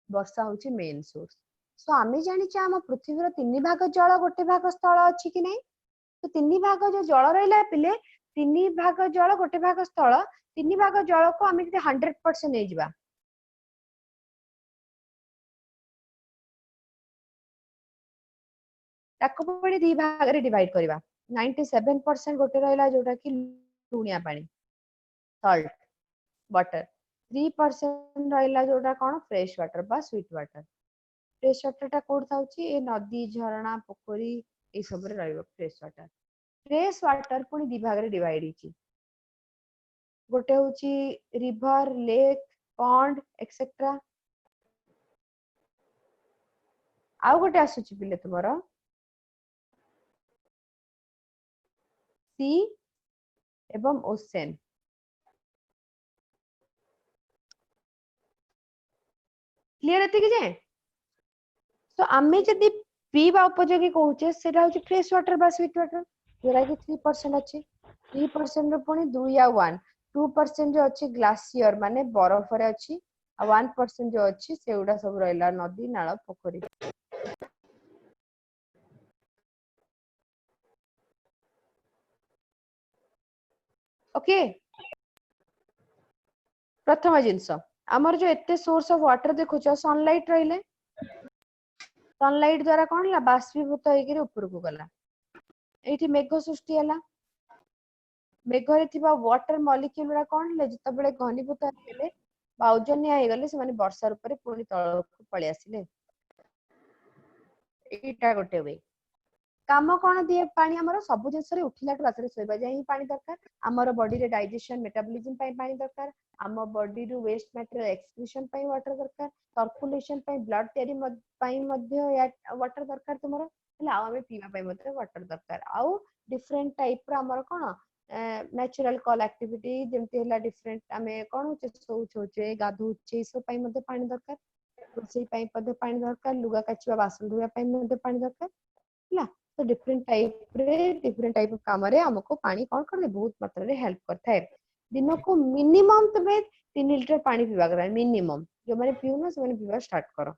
वर्षा होची मेन सोर्स सो आमे जानिचे हम पृथ्वी रो तीन भाग जल गोटे भाग स्थल अछि कि नै तो तीन भाग जो जल रहिला पिले तीन भाग जल गोटे भाग स्थल तीन भाग जल को आमे 100% नै जिबा ताको पड़ी दी भाग रे डिवाइड करबा 97% गोटे रहिला जोटा कि लुणिया पानी सॉल्ट वाटर 3% रहिला जोटा कोन फ्रेश वाटर बा स्वीट वाटर फ्रेश वाटर टा कोड थाउची ए नदी झरना पोखरी ए सब रे रहइबो फ्रेश वाटर पुनी दी भाग रे डिवाइड हिची गोटे होची रिवर लेक पॉन्ड एक्सेट्रा आउ गोटे आसुची पिले तुमरो सी एवं ओशन क्लियर एति कि जे तो आमे जदी पीबा उपयोगी कहूचे सेटा होची फ्रेश वाटर बा स्वीट वाटर जोरा कि 3% अछि 3% रो पुनी 2 या 1 2% जो अछि ग्लासियर माने बरफ रे अछि आ 1% जो अछि सेउडा सब रहला नदी नाळ पोखरी ओके प्रथम जिंस हमर जो एते सोर्स ऑफ वाटर देखुछ सनलाइट रहिले सनलाइट द्वारा कोन ला बाष्पीभूत होइके ऊपर को गला एठी मेघ सृष्टि हला मेघ रे थिबा वाटर मॉलिक्यूल रा कोन ले जत बळे घनीभूत हेले बाउजन्य हे गले से माने वर्षा रूप रे पूरी तळ को पळि आसिले एटा गोटे वे काम कोन दिए पानी हमर सब जिंस रे उठिलाट रात रे सोइबा जाई पानी दरकार हमर बॉडी रे डाइजेशन मेटाबॉलिज्म पई पानी दरकार हम बॉडी रू वेस्ट मटेरियल एक्सक्रीशन पई वाटर दरकार सर्कुलेशन पई ब्लड तयारी पई मध्ये वाटर दरकार तुमरो हला हमें पीवा पई मध्ये वाटर दरकार आउ डिफरेंट टाइप रा हमर कोन natural call activity जेमती हला different आमे कोन होचे सोच होचे गाधु होचे सब पई मध्ये पानी दरकार रोसई पई पदे पानी दरकार लुगा काचिबा बासन धोया पई मध्ये पानी दरकार हला तो डिफरेंट टाइप काम रे हमको पानी कोन कर दे बहुत मात्रा रे हेल्प करता है दिन को मिनिमम तमे 3 लीटर पानी पीवा कर मिनिमम जो माने पियो ना से माने पीवा स्टार्ट करो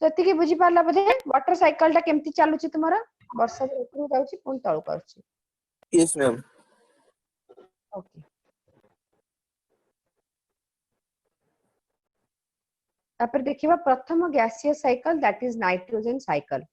तो एतिके बुझी पारला बधे वाटर साइकिल टा केमती चालू छी तुम्हारा वर्षा रे ऊपर जाउची पुन तळु करची यस मैम ओके तापर देखिबा प्रथम गैसीय cycle that is nitrogen cycle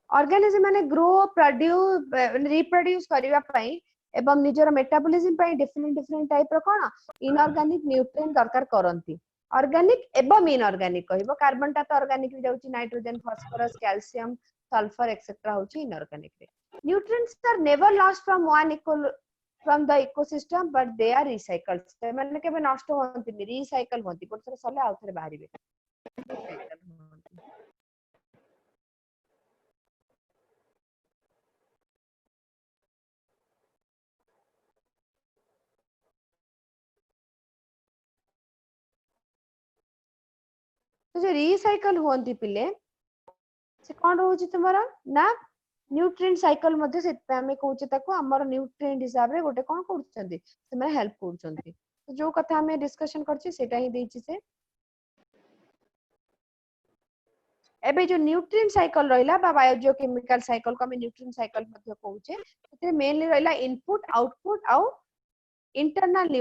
organism माने ग्रो प्रोड्यूस रिप्रोड्यूस करिवा पई एवं निजर मेटाबॉलिज्म पई डिफरेंट टाइप रो कोन इनऑर्गेनिक न्यूट्रिएंट दरकार करंती ऑर्गेनिक एवं इनऑर्गेनिक कहबो कार्बन ता तो ऑर्गेनिक भी जाउची nitrogen phosphorus calcium sulphur etcetera होची इनऑर्गेनिक रे nutrients are never lost from the ecosystem but they are recycled से माने केबे नष्ट होंती रिसाइकल होंती गोटे सले आउथरे बाहरिबे तो जो रिसाइकल होंती पिले से कोन रहउची तुम्हारा ना न्यूट्रिएंट साइकिल मध्ये से हमें कहउचे ताको हमर न्यूट्रिएंट हिसाब रे गोटे कोन करउचंती से माने हेल्प करउचंती तो जो कथा हमें डिस्कशन करछि सेटा ही देछि से एबे जो न्यूट्रिएंट साइकिल रहिला बा बायोजियोकेमिकल साइकिल को हमें न्यूट्रिएंट साइकिल मध्ये कहउचे सेते मेनली रहिला इनपुट आउटपुट आउ इंटरनल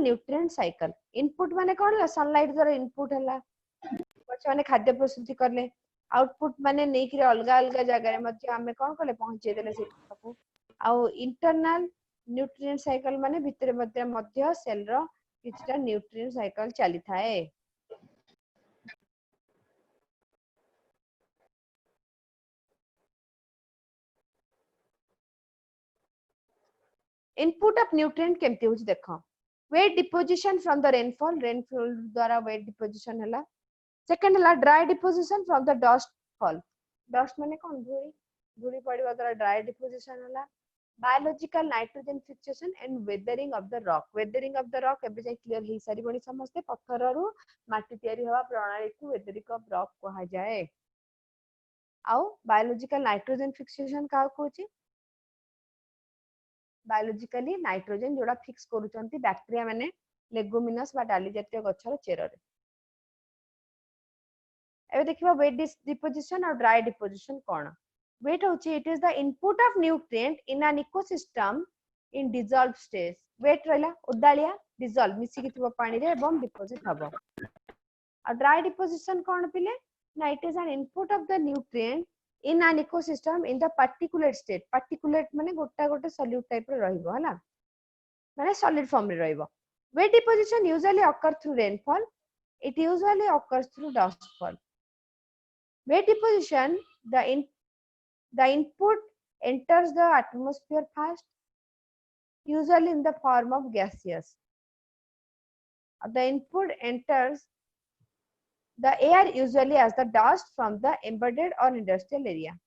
न्यूट्रिएंट साइकिल इनपुट माने कोन ला सनलाइट द्वारा इनपुट हला पछ माने खाद्य प्रस्तुति करले आउटपुट माने नै कि अलगा अलगा जगह रे मध्ये हमें कोन करले पहुंचे देले से को आउ इंटरनल न्यूट्रिएंट साइकिल माने भितरे मध्ये सेल रो किछटा न्यूट्रिएंट साइकिल चली थाए इनपुट ऑफ न्यूट्रिएंट केमती होची देखो wet deposition from the rainfall द्वारा वेट डिपोजिशन हला सेकंड हला dry deposition from the dust fall dust माने कोन धूरी पड़िबा द्वारा ड्राई डिपोजिशन हला biological nitrogen fixation and weathering of the rock एबे जे क्लियर हे सारी बणी समस्ते पत्थर रु माटी तयारी हवा प्रणाली को वेदरिंग ऑफ रॉक कहा जाए आउ बायोलॉजिकल नाइट्रोजन फिक्सेशन का कोची बायोलॉजिकली नाइट्रोजन जोड़ा फिक्स करूचंती बैक्टीरिया माने लेगुमिनस बा डाली जातीय गछर चेर रे एबे देखिबा वेट डिपोजिशन और ड्राई डिपोजिशन कोन वेट होची it is the input of nutrient in an ecosystem in dissolve stage wet रहला उदालिया डिसॉल्व मिसी कि पानी रे एवं डिपोजिट हबो और ड्राई डिपोजिशन कोन पिले ना it is an input of the nutrient in an ecosystem in the particulate state particulate माने गोटे solute type रे रहिबो हला माने solid form रे रहिबो wet deposition usually occur through rainfall it usually occurs through dust fall wet deposition the input enters the atmosphere first usually in the form of gaseous the input enters the air usually as the dust from the embedded or industrial area.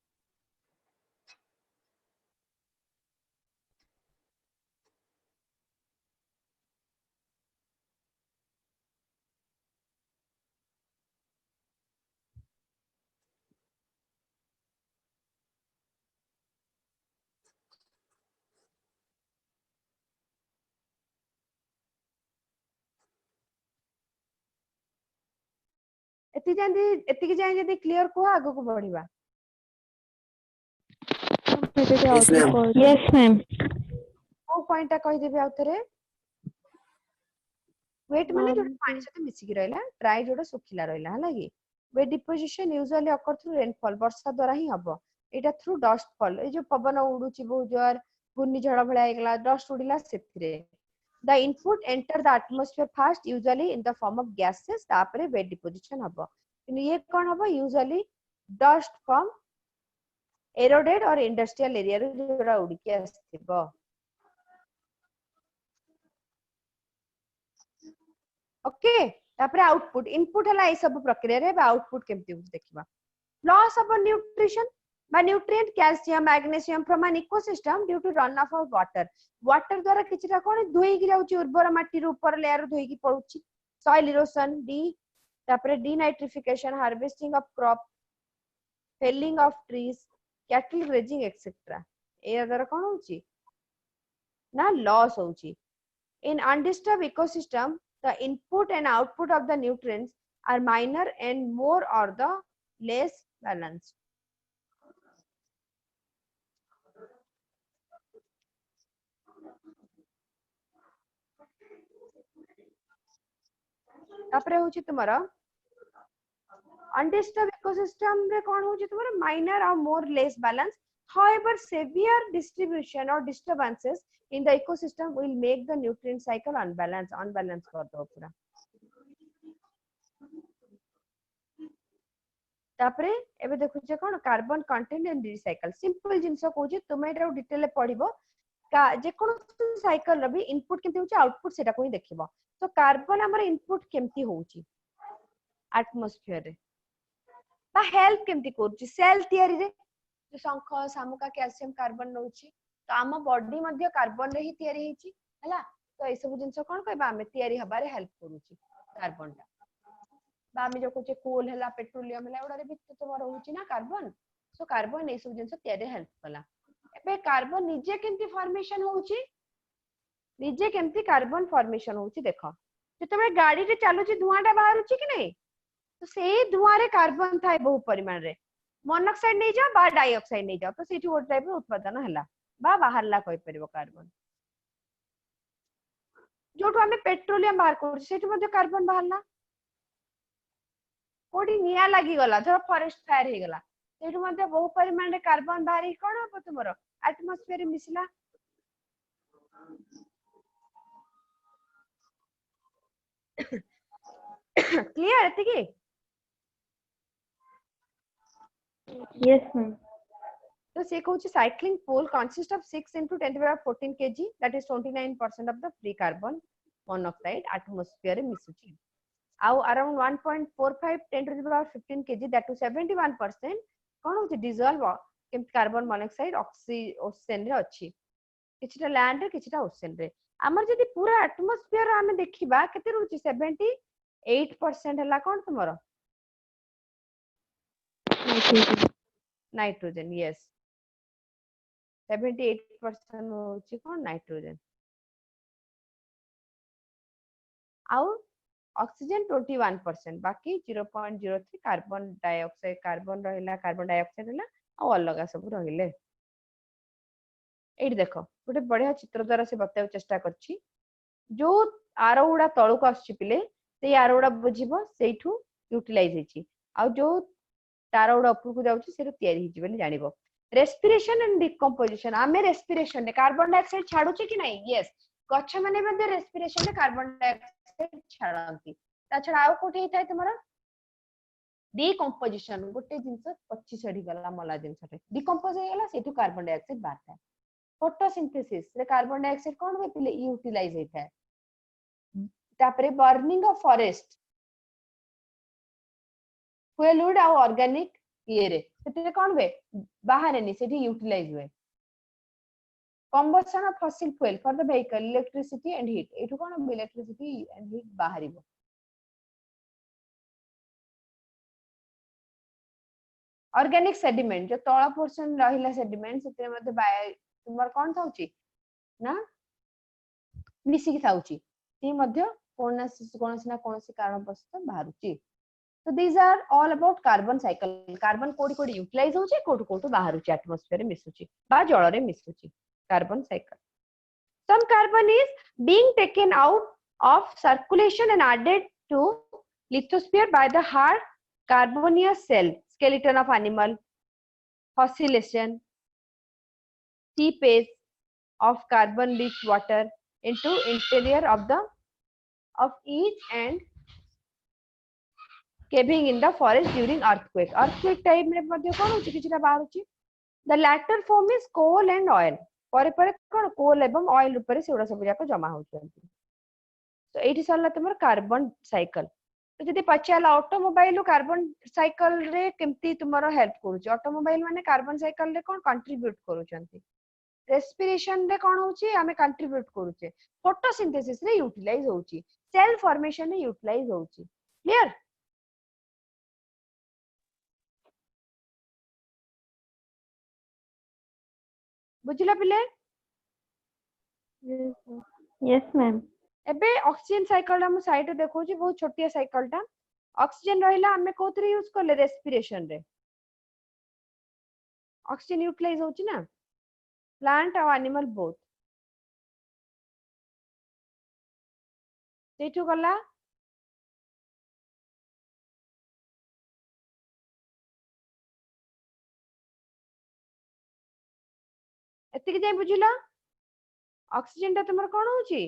एति जाय जदी clear को आगो को बढ़िबा yes ma'am O point कहि देबे आउथरे wait माने जो पानी साथे मिसी कि रहला ड्राई जोडा सुखिला रहला हला कि wet deposition usually occur through rainfall वर्षा द्वारा ही हबो एटा थ्रू डस्ट फॉल ए जो पवन उडुची बहुत जोर घूर्णी झड़ भळा आइगला dust उडिला सेथिरे the input enter the atmosphere first usually in the form of gases तापरे वेट डिपोजिशन हबो किन ये कोन हबो यूजुअली डस्ट फ्रॉम एरोडेड और इंडस्ट्रियल एरिया रो जोडा उडी के आस्थिबो ओके तापर आउटपुट इनपुट हला ए सब प्रक्रिया रे आउटपुट केमती देखिबा loss of nutrition by nutrient calcium magnesium from an ecosystem due to runoff of water द्वारा किछटा कोन धोई कि जाउची उर्वर माटी रो ऊपर लेयर धोई कि पड़ुची soil erosion डी तापर denitrification harvesting of crop felling of trees cattle grazing etc ए द्वारा कोन होची ना लॉस होची in undisturbed ecosystem the input and output of the nutrients are minor and more or the less balanced तापरे होची तुम्हारा undisturbed ecosystem रे कोन होची तुम्हारा minor or more less balance however severe distribution or disturbances in the ecosystem will make the nutrient cycle unbalanced कर दो पूरा तापरे एबे देखु जे कोन carbon content and recycle simple जिंसो कहूची तुमे एटा डिटेल पढिबो जे कोन साइकिल रे भी इनपुट केमती होची आउटपुट सेटा कोई देखिबो तो कार्बन हमर इनपुट केमती होची एटमॉस्फेयर रे बा हेल्प केमती करची सेल थियरी रे जो शंख शामुका कैल्शियम कार्बन नउची तो आम बॉडी मध्ये कार्बन रे ही थियरी हिची हला तो ए सब जिंसो कोन कहबा हमें थियरी हबारे हेल्प करूची कार्बन टा बा हमें जो कुछ कोल हला पेट्रोलियम हला ओडा रे भी तो तमरो होची ना कार्बन सो कार्बन ए सब जिंसो थियरी हेल्प कला एबे कार्बन निजे केमती फॉर्मेशन होची निजे केमती कार्बन फॉर्मेशन होची देखो जेतबे गाड़ी रे चालुची धुआंटा बाहरुची कि नहीं तो से धुआं रे कार्बन थाए बहु परिमाण रे मोनोक्साइड नहीं जाओ बा डाइऑक्साइड नहीं जाओ तो सेठी ओट टाइप रो उत्पादन हला बा बाहरला कहि परिबो कार्बन जोटो हमें पेट्रोलियम बाहर करछ सेठी मध्ये कार्बन बाहरला कोडी निया लागि गला धर फॉरेस्ट फायर हे गला सेठी मध्ये बहु परिमाण रे कार्बन बाहरी कोन हो तुमरो एटमॉस्फेयर रे मिसला क्लियर है कि Yes, ma'am. तो से कहूची cycling pool consist of 6 into 10 to the power 14 kg that is 29% of the free carbon monoxide atmosphere रे मिसुची आउ around 1.45 10 to the power 15 kg that to 71% कोन होची डिसॉल्व केम कार्बन मोनोक्साइड ओशन रे अछि किछटा लैंड रे किछटा ocean रे हमर जदी पूरा एटमॉस्फेयर हमें देखिबा केते रहउची 78% हला कोन तुमरो नाइट्रोजन यस 78% होची कोन नाइट्रोजन आउ ऑक्सीजन 21% बाकी 0.03 कार्बन डाइऑक्साइड कार्बन रहिला कार्बन डाइऑक्साइड हला आ अलगा सब रहिले एठी देखो गोटे बढ़िया चित्र द्वारा से बताउ चेष्टा करछि जो आरो उडा तळु को आछि पिले से आरो उडा बुझिबो सेठू यूटिलाइज हेछि आ जो तारो उडा ऊपर को जाउछि सेरो तयारी हिछि बनि जानिबो रेस्पिरेशन एंड डिकम्पोजिशन आमे रेस्पिरेशन ने कार्बन डाइऑक्साइड छाडुछि कि नहीं यस गच्छ माने मध्ये रेस्पिरेशन ने कार्बन डाइऑक्साइड छाडंती ता छडा आउ कोठी हेतै तमरा डिकम्पोजिशन गोटे जिंस 25 अडी गला मला जिंसटे डिकम्पोज हे गला सेठू कार्बन डाइऑक्साइड बाहरता फोटोसिंथेसिस रे कार्बन डाइऑक्साइड कोन वे पिले यूटिलाइज हेतै तापरे बर्निंग ऑफ फॉरेस्ट फ्यूल आ ऑर्गेनिक ये रे सेते कोन वे बाहर एनी सेठी यूटिलाइज हुए combustion of fossil fuel for the vehicle electricity and heat एठु कोन इलेक्ट्रिसिटी एंड हीट बाहरिबो ऑर्गेनिक सेडिमेंट जो तळ पोर्शन रहिला सेडिमेंट सेते मध्ये तुमर कोन थाउची ना मिसी की थाउची ती मध्ये कोनसी ना कोनसी कारण वस्तु बाहरुची so these are all about carbon cycle carbon कोडी कोडी यूटिलाइज होची कोटु कोटु बाहरुची एटमॉस्फेयर रे मिसुची बा जळ रे मिसुची carbon cycle some carbon is being taken out of circulation and added to lithosphere by the hard carbonous cell skeleton of animal fossilization seepage of carbon rich water into interior of each and caving in the forest during earthquake time में मध्ये कोन होची किछटा बाहरुची the latter form is coal and oil परे परे कोन कोल एवं oil ऊपर से उडा सब जाको जमा होचंती तो एठी सरला तुमर कार्बन साइकिल तो जदि पचाला ऑटोमोबाइल कार्बन साइकिल रे केमती तुमरो हेल्प करूची ऑटोमोबाइल माने कार्बन साइकिल रे कोन कंट्रीब्यूट करूचंती रेस्पिरेशन रे कोन होची हमें कंट्रीब्यूट करूचे फोटोसिंथेसिस रे यूटिलाइज होची सेल फॉर्मेशन रे यूटिलाइज होची क्लियर बुझिला पिले Yes, ma'am. एबे ऑक्सीजन साइकिल हम साइड रे देखौची बहुत छोटिया साइकिल टा ऑक्सीजन रहिला हमें कोथरे यूज करले रेस्पिरेशन रे ऑक्सीजन यूटिलाइज होची ना प्लांट और एनिमल बोथ सेठू गला एतिक जाय बुझिला ऑक्सीजन टा तुमर कोन होची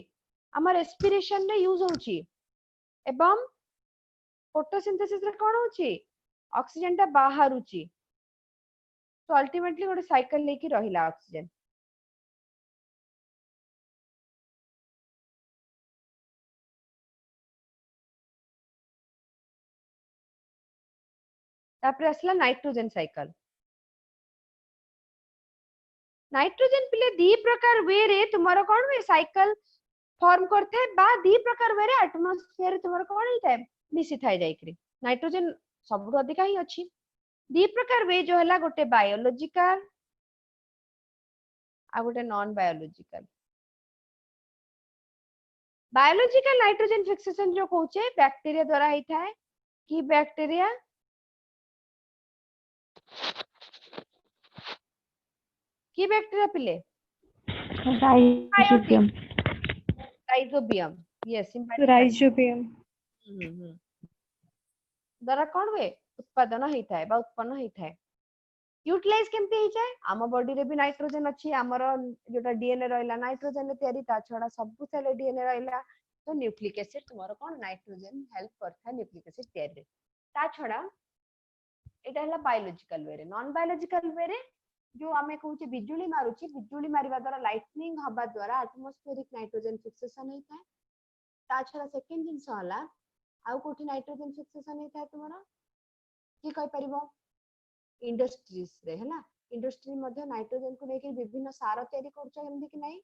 हमर रेस्पिरेशन रे यूज होची एवं फोटोसिंथेसिस रे कोन होची ऑक्सीजन टा बाहरुची तो अल्टीमेटली गोटे साइकिल लेके रहिला ऑक्सीजन तापर असला नाइट्रोजन साइकिल नाइट्रोजन पिले दी प्रकार वे रे तुम्हारा कोन वे साइकिल फॉर्म करते है बा दी प्रकार वे रे एटमॉस्फेयर तुम्हारा कोन ही टाइम मिसी थाई जाईकरी नाइट्रोजन सबुठ अधिक ही अछि दी प्रकार वे जो हला गोटे बायोलॉजिकल आ गोटे non biological biological nitrogen fixation जो कहूचे बैक्टीरिया द्वारा ही थाए कि बैक्टीरिया की बैक्टीरिया पिले Rhizobium. राइजोबियम यस राइजोबियम द्वारा कोन वे उत्पादन होई थाए बा उत्पन्न होई थाए यूटिलाइज केमते ही जाए आम बॉडी रे भी नाइट्रोजन अछि हमर जोटा डीएनए रहला नाइट्रोजन रे तयारी ता छडा सब सेल डीएनए रहला तो न्यूक्लिक एसिड तुम्हारा कोन नाइट्रोजन हेल्प करथा न्यूक्लिक एसिड तयारी ता छडा एटा हला बायोलॉजिकल वे रे नॉन बायोलॉजिकल वे रे जो आमे कहूचे बिजुली मारुची बिजुली मारिबा द्वारा लाइटनिंग हबा द्वारा एटमॉस्फेरिक नाइट्रोजन फिक्सेशन होई थाए ता छडा सेकंड जिंस हला आउ कोठी नाइट्रोजन फिक्सेशन होई थाए तुम्हारा की कहि परिबो इंडस्ट्रीज रे हैला इंडस्ट्री मध्ये नाइट्रोजन को लेके विभिन्न सार तयारी करछ एमदी कि नाही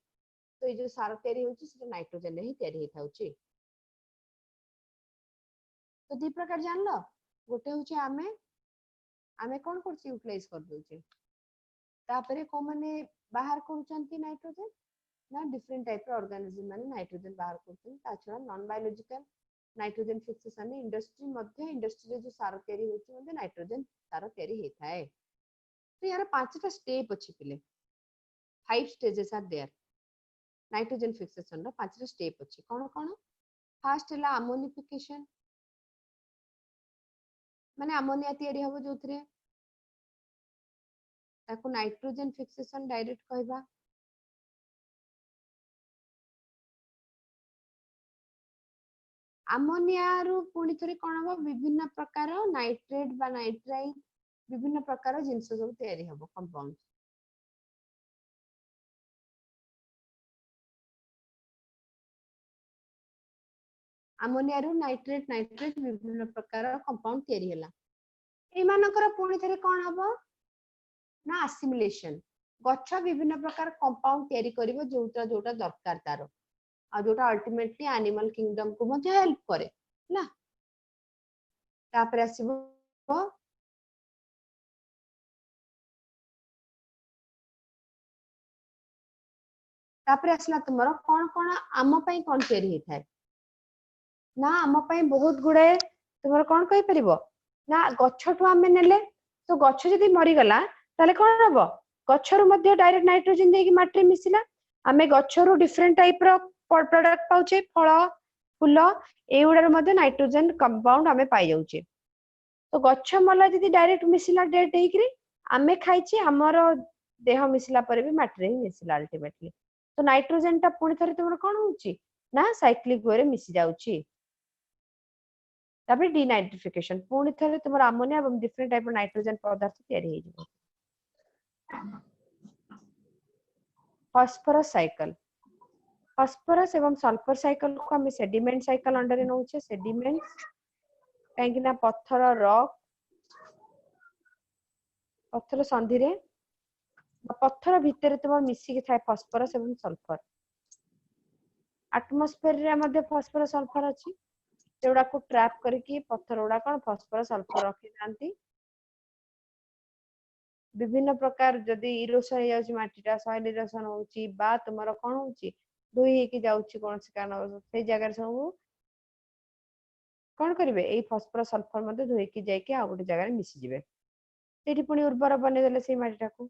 तो ये जो सार तयारी होची से नाइट्रोजन रे ही तयारी होई थाउची तो दी प्रकार जानलो गोटे होची आमे कोन करछि यूटिलाइज कर दोची तापरे को माने बाहर करूचंती नाइट्रोजन ना डिफरेंट टाइप रो ऑर्गेनिज्म माने नाइट्रोजन बाहर करछन ता छडा non biological nitrogen fixation industry मध्ये इंडस्ट्री रे जो सार तयारी होची मध्ये नाइट्रोजन सार तयारी हे थाए तो यार पांचटा स्टेप अछि पिले 5 stages are there nitrogen fixation रो पांचटा स्टेप अछि कोन कोन फर्स्ट हला अमोनिफिकेशन माने अमोनिया तयारी हबो जोथरे ताको नाइट्रोजन फिक्सेशन डायरेक्ट कहबा अमोनिया रु पुणी थरे कोन हबो विभिन्न प्रकार नाइट्रेट बा नाइट्राइट विभिन्न प्रकार जिंस सब तयारी हबो कंपाउंड अमोनिया रु नाइट्रेट नाइट्रेट विभिन्न प्रकार कंपाउंड तयारी हला ए मानकर पुणी थरे कोन हबो ना असिमिलेशन गच्छ विभिन्न प्रकार कंपाउंड तयारी करिवो जोटा जोटा दरकार तारो आ जोटा अल्टीमेटली एनिमल किंगडम को मध्ये हेल्प करे ना तापर आसीबो तापर आसला तुमरो कोन कोन आम पई कोन तयारी हे थाए ना आम पई बहुत गुडे तुमरो कोन कहि परिबो ना गच्छठु आमे नेले तो गच्छ जदी मरि गला ताले कोन हबो गच्छरु मध्ये डायरेक्ट नाइट्रोजन देकी माटी मिसिला आमे गच्छरु डिफरेंट टाइप रो प्रोडक्ट पाउचे फल फूल एउडर मध्ये नाइट्रोजन कंपाउंड आमे पाई जाउचे तो गच्छ मला जदी डायरेक्ट मिसिला डेट हेकरी आमे खाइची हमरो देह मिसिला पर भी माटी रे मिसिला अल्टीमेटली तो नाइट्रोजन टा पुणी थरे तुमरो कोन होउची ना साइक्लिक वे रे मिसि जाउची तापर डीनाइट्रिफिकेशन पुणी थरे तुमरो अमोनिया एवं डिफरेंट टाइप नाइट्रोजन पदार्थ तयारी हे जिवो फास्फोरस साइकिल फॉस्फोरस एवं सल्फर साइकिल को हम सेडिमेंट साइकिल अंडर रे नउछे सेडिमेंट्स काहेकि ना पत्थर रॉक पत्थर संधि रे पत्थर भितर तुम मिसिक थाए फॉस्फोरस एवं सल्फर एटमॉस्फेयर रे मध्ये फॉस्फोरस सल्फर अछि सेउडा को ट्रैप करके पत्थर उडा कोन फॉस्फोरस सल्फर रखि थांती विभिन्न प्रकार जदि इरोशन हो जाउची माटीटा सॉइल इरोशन होउची बा तुमरो कोन होउची धोई हेकी जाउची कोन से कारण से जगह सब कोन करिवे एई फॉस्फोरस सल्फर मध्ये धोई की जाय के आ गोटे जगह रे मिसि जिवे सेठी पुनी उर्वर बने देले से माटीटा को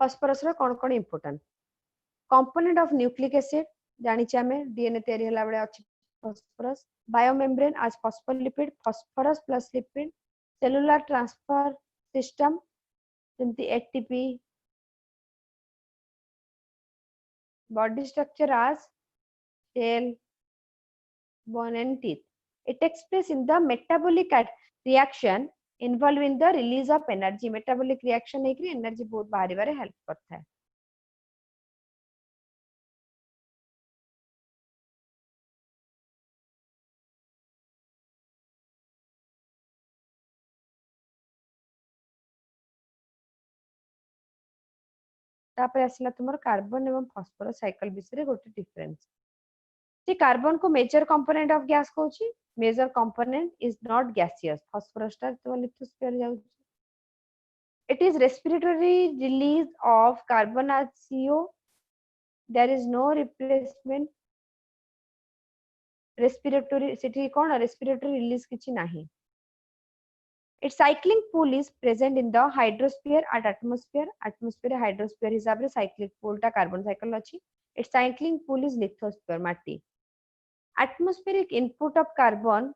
फॉस्फोरस रो कोन कोन important component of nucleic acid जानि छि हमें डीएनए तयारी हला बळे अछि फॉस्फोरस बायोमेम्ब्रेन आज phospholipid phosphorus plus lipid cellular transfer system जेमति ATP body structure as cell bone and teeth it takes place in the metabolic reaction involved in the release of energy metabolic reaction है कि energy बहुत बाहरी बारे help करता है तापर आसला तुमर कार्बन एवं फास्फोरस साइकिल विषय गोटे डिफरेंस से कार्बन को मेजर कंपोनेंट ऑफ गैस कहूची major component is not gaseous phosphorus टा तो लिथोस्फीयर जाउची it is respiratory release of carbon as CO there is no replacement respiratory city cone respiratory release किछि नाही its cycling pool is present in the hydrosphere at atmosphere hydrosphere हिसाब रे cyclic pool टा carbon cycle अछि its cycling pool is lithosphere माटी atmospheric input of carbon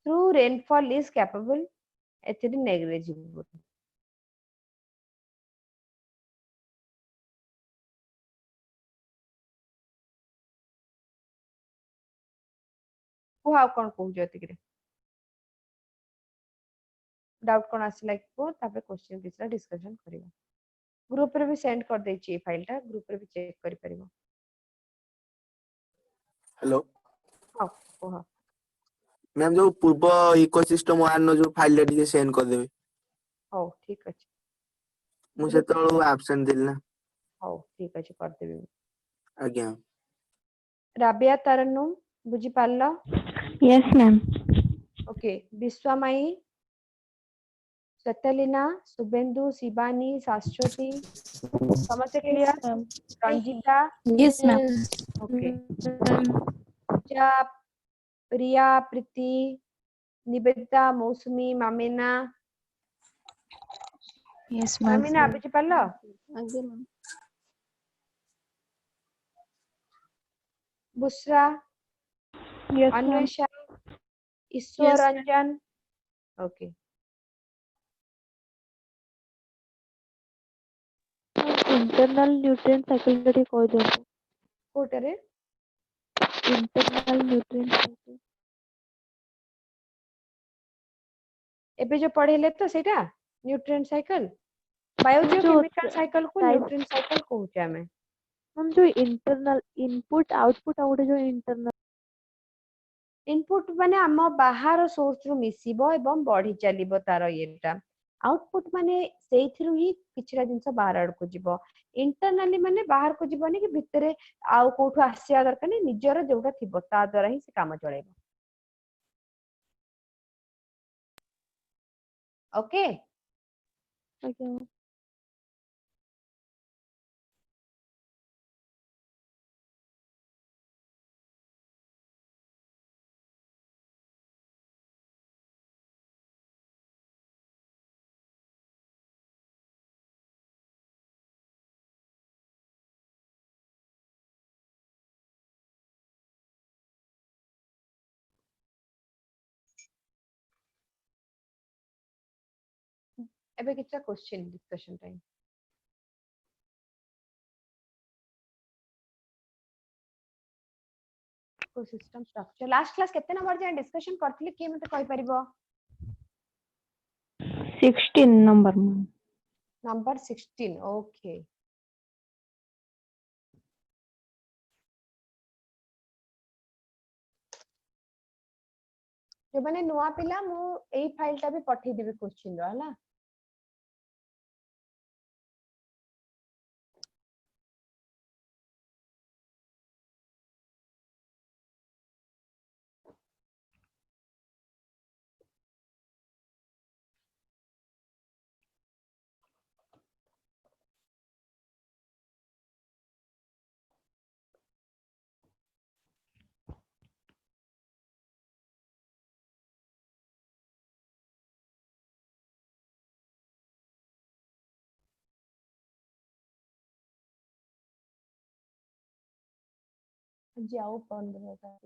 through rainfall is capable एथिरि negligible को how कोन कहू जतिकरे doubt कोन आसिला को तापर question किछरा discussion करिवा group रे भी सेंड कर दै छी फाइल टा ग्रुप रे भी चेक करि परिबो हेलो हां को हां मैम जो पूर्व इकोसिस्टम वन नो जो फाइल टा ଟିକେ सेंड कर देबे हो ठीक अछि मु सेतळो एब्सेंट दिल ना हो ठीक अछि कर देबे आज्ञा राबिया तरन्नुम बुझी पाल्ला Yes, ma'am. Okay Biswamayi Satyalina Subhendu Shivani Saswati समझे Yes, clear ma'am. Ranjita Yes, ma'am. Okay Puja Priya Preeti Nivedita Mousumi Mamina Yes, ma'am. Mamina बुझी पाल्ला Bushra Yes, ma'am. Anwesha Ishwar Ranjan okay Internal nutrient cycle टी कह दो कोटरे internal nutrient cycle एबे जो पढ़ेले तो सेटा न्यूट्रिएंट साइकिल बायोजियोकेमिकल साइकिल को न्यूट्रिएंट साइकिल कहूचे हमें हम जो internal input output आ गोटे जो internal इनपुट माने आम बाहर सोर्स रु मिसिबो एवं बढ़ी चलिबो तार येटा आउटपुट माने सेइथिरु ही किछरा जिंस बाहर आड़ को जिवो इंटरनली माने बाहर को जिवोनी कि भितरे आउ कोठु आसिया दरकार नै निजर जोटा थिबो ता द्वारा ही से काम चलेबो ओके okay. एबे किछरा question discussion time ecosystem structure last class केते नंबर जे डिस्कशन करथले के मते कहि परिबो 16 number, ma'am. Number 16. Okay. जो मैंने नुआ पिला मु एई फाइल टा भी पठेई देबी क्वेश्चन रो हला जाओ 15 का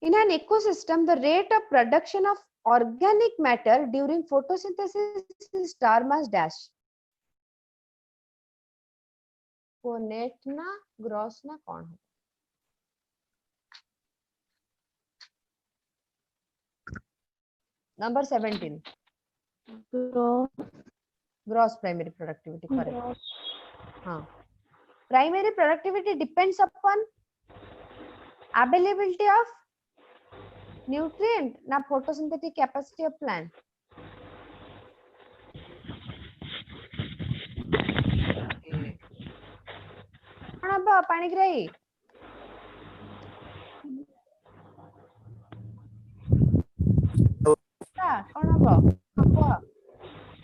In an ecosystem, the rate of production of organic matter during photosynthesis is termed as dash. को नेट ना ग्रॉस ना कौन है? Number 17. Gross primary productivity. Correct. हाँ. Primary productivity depends upon availability of nutrient na photosynthetic capacity of plant. कौन अब पाणिग्राही कौन अब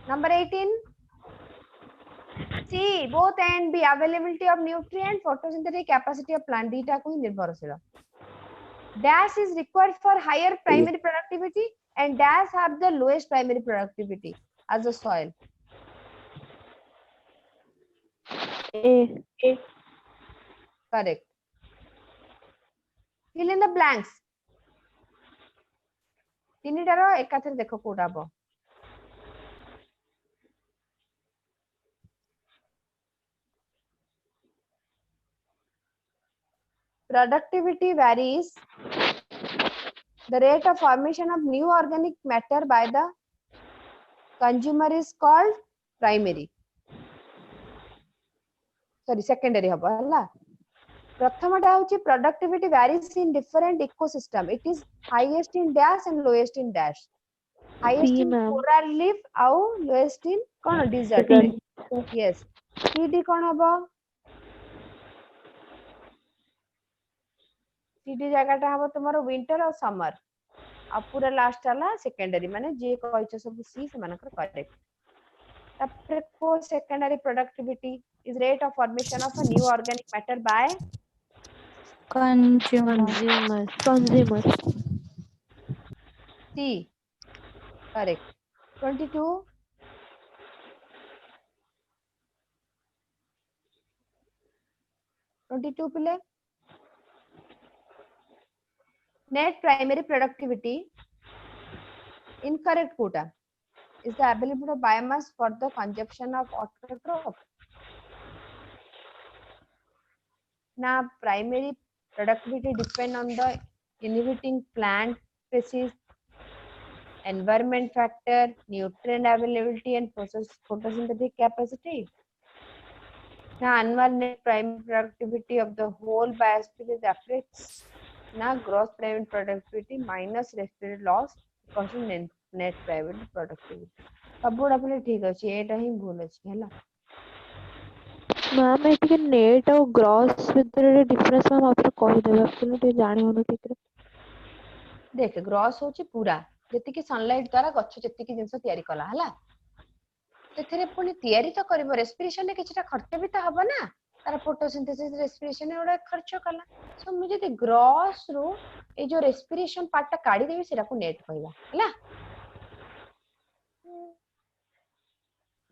Number 18. C. Both A and B. Availability of nutrient, photosynthetic capacity of plant. Dita को ही निर्भरशील. Dash is required for higher primary productivity and dash have the lowest primary productivity as a soil. A. Correct. Fill in the blanks. तीनिटारो एकाथरे देखो कोटा हबो. Productivity varies. The rate of formation of new organic matter by the consumer is called primary. Sorry, secondary haba halla. प्रथमटा होची productivity varies in different ecosystem. It is highest in dash and lowest in dash. Highest C, in ma'am. coral reef au lowest in कौन desert. Yes. CD कौन हबो? CD जगहटा हबो तुम्हारो winter और summer. आ पूरा last वाला secondary माने जे कहइछ सब सी से मानकर करेक्ट. तापर को secondary productivity is rate of formation of a new organic matter by Consumer. C. Correct. 22. पिले. Net primary productivity. Incorrect quota. Is the available of biomass for the consumption of autotroph. Now, primary productivity depend on the inhibiting plant species, environment factor, nutrient availability, and photosynthetic capacity. Now, annual net primary productivity of the whole biosphere is affects now gross primary productivity minus respiratory loss because of net primary productivity. सब गुड़ा पहले ठीक अछि एटा ही भूल अछि हैला. Ma'am एटिके net और gross वितर difference ma'am आप कहि देबे एक्चुअली ते जानि होनो ठीक रे. देख ग्रॉस होची पूरा जति सनलाइट द्वारा गछ जति जिंस तयारी कला हला तेथरे पुनी तयारी तो करबो रेस्पिरेशन ने किछटा खर्च भी तो हबो ना तार फोटोसिंथेसिस रेस्पिरेशन ने ओडा खर्च कला सो मु जति ग्रॉस रो ए जो रेस्पिरेशन पार्ट ता काढी देबी सेरा को नेट कहबा हला.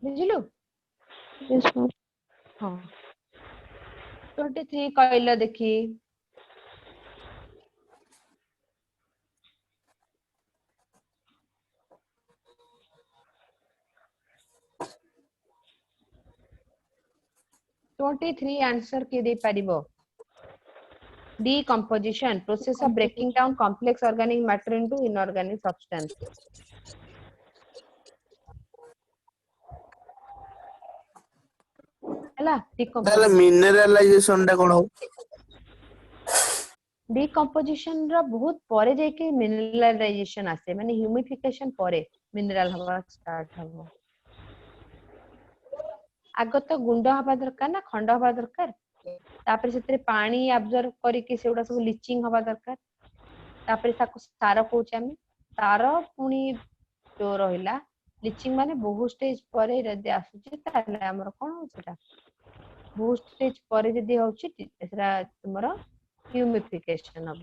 ବୁଝିଲୁ? yes ma'am. ହଁ 23 କହିଲ ଦେଖି।23 आंसर किए दे पारिबो? Decomposition, process of breaking down complex organic matter into inorganic substance. ହେଲା ତାହେଲେ decomposition. ମିନେରାଲାଇଜେସନ ଟା କଣ ହଉ? Decomposition ର ବହୁତ ପରେ ଯାଇକି mineralization ଆସେ, ମାନେ humidification ପରେ mineral ହବା start ହବ। ଆଗ ତ ଗୁଣ୍ଡ ହବା ଦରକାର ନା ଖଣ୍ଡ ହବା ଦରକାର, ତାପରେ ସେଥିରେ ପାଣି ଆବଜର୍ବ କରିକି ସେଗୁଡା ସବୁ ଲିଚିଂ ହବା ଦରକାର, ତାପରେ ତାକୁ ସାର କହୁଛେ ଆମେ। ସାର ପୁଣି ଯୋଉ ରହିଲା ଲିଚିଂ ମାନେ ବହୁତ ଷ୍ଟେଜ ପରେ ଯଦି ଆସୁଛି ତାହେଲେ ଆମର କଣ ହଉଛି ସେଟା ବହୁତ ଷ୍ଟେଜ ପରେ ଯଦି ହଉଛି ସେଟା ତୁମର ହ୍ୟୁମିଫିକେସନ ହବ।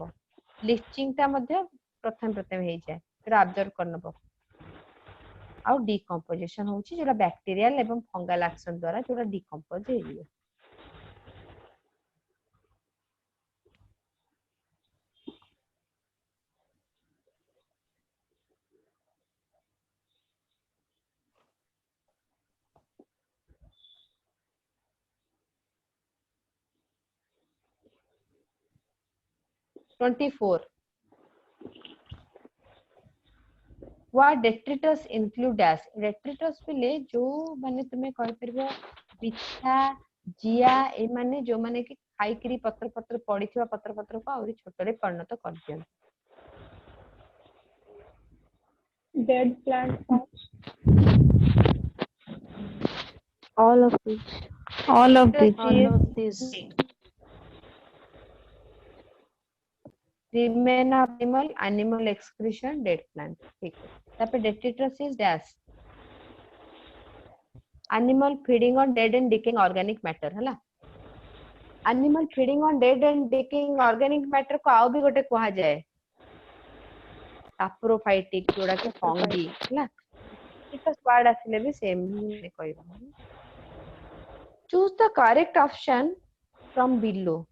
ଲିଚିଂ ଟା ମଧ୍ୟ ପ୍ରଥମେ ହେଇଯାଏ, ସେଟା ଆବଜର୍ବ କରିନବ। ଆଉ ଡିକମ୍ପୋଜିସନ ହଉଛି ଯୋଉଟା ବ୍ୟାକ୍ଟେରିଆଲ ଏବଂ ଫଙ୍ଗାଲ ଆକ୍ସନ ଦ୍ୱାରା ଯୋଉଟା ଡିକମ୍ପୋଜ ହେଇଯିବ। Twenty-four. What detritus include as? Detritus बोले जो माने तुम्हें कहि परबो बिछा जिया ए माने जो माने कि खाइकरी पत्र पत्र पड़िथिबा पत्र पत्र को आउरी छोटरे परिणत कर दियन। Dead plant parts. All of these. All of this. All of these. Remain of animal excretion, dead plant. ठीक है। तापर detritus is dash. Animal feeding on dead and decaying organic matter हला। Animal feeding on dead and decaying organic matter को आउ भी गोटे कहा जाए साप्रोफाइटिक जोड़ा के फंगी हला। इटा वर्ड आसिले भी सेम ही कहबो। Choose the correct option from below.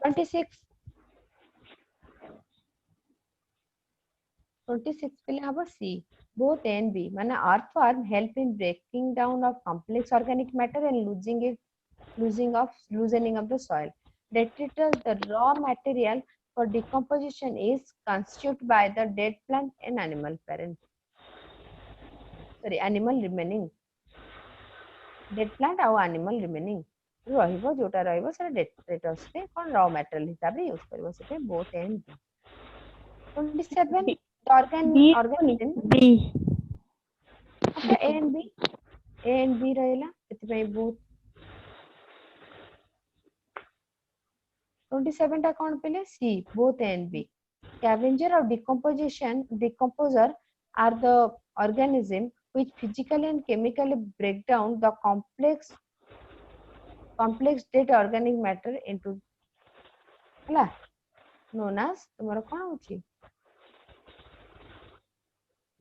Twenty-six पहले हबो C. Both A and B माने earthworm help in breaking down of complex organic matter and loosening of the soil. Detritus, the raw material for decomposition, is constituted by the dead plant and animal parent. Sorry, animal remaining. Dead plant और animal remaining रहिबो जोटा रहिबो सेटा detritus रे कोन raw material हिसाब रे use करबो सेटे both A and B. 27 the organism B. अच्छा A and B रहला एतपई बहुत 27 टा कोन पेले C both A and B. Scavenger or decomposer are the organism which physically and chemically break down the complex dead organic matter into हला known as तुम्हारा कोन होची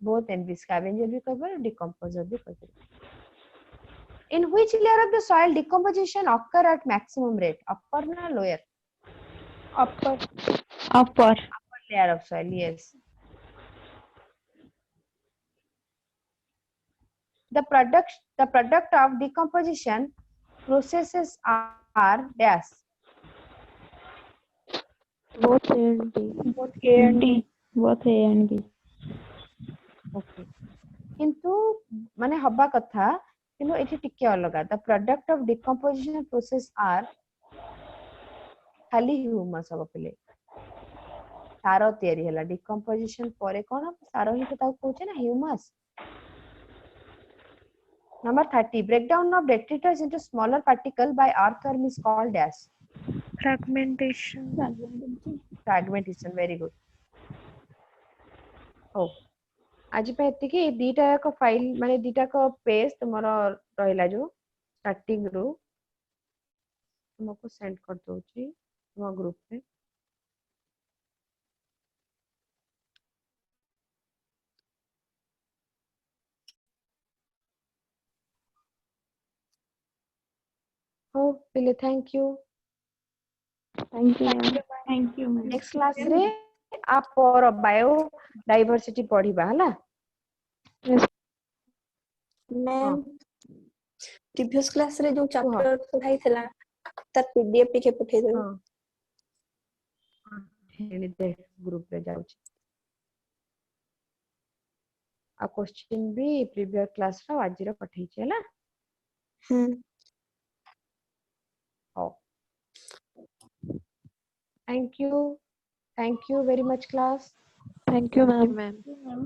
both and B. Scavenger भी कहबो decomposer भी कहबो. In which layer of the soil decomposition occur at maximum rate? Upper na lower? Upper. Upper layer of soil, yes. The product of decomposition processes are dash. Both A and B. Both A and B. Both A and B. Okay. किंतु माने हब्बा कथा किंतु एठी टिके अलगा. The product of decomposition process are खाली humus हबो पले सारो तयारी हला decomposition परे कोन सारो ही तो ताऊ कहूचे ना humus. Number 30. Breakdown of detritus into smaller particle by earthworm is called dash. Fragmentation. Fragmentation. Very good. Oh. आज पे एति की दीटा को फाइल माने दीटा को पेज तुमरो रहिला जो स्टार्टिंग रो तुमको सेंड कर दउची तुम ग्रुप पे। हो पिले thank you. Thank you ma'am. Thank you ma'am. Next class रे आप पर बायो डाइवर्सिटी पढ़िबा हला। मैम प्रीवियस क्लास रे जो कुह चैप्टर पढ़ाई थिला तार पीडीएफ टिके पठेइ देबो। हाँ दे ग्रुप रे जाउची आ क्वेश्चन भी प्रीवियस क्लास रा आज रे पठेइची हला। हो thank you very much class. Thank you ma'am. Ma'am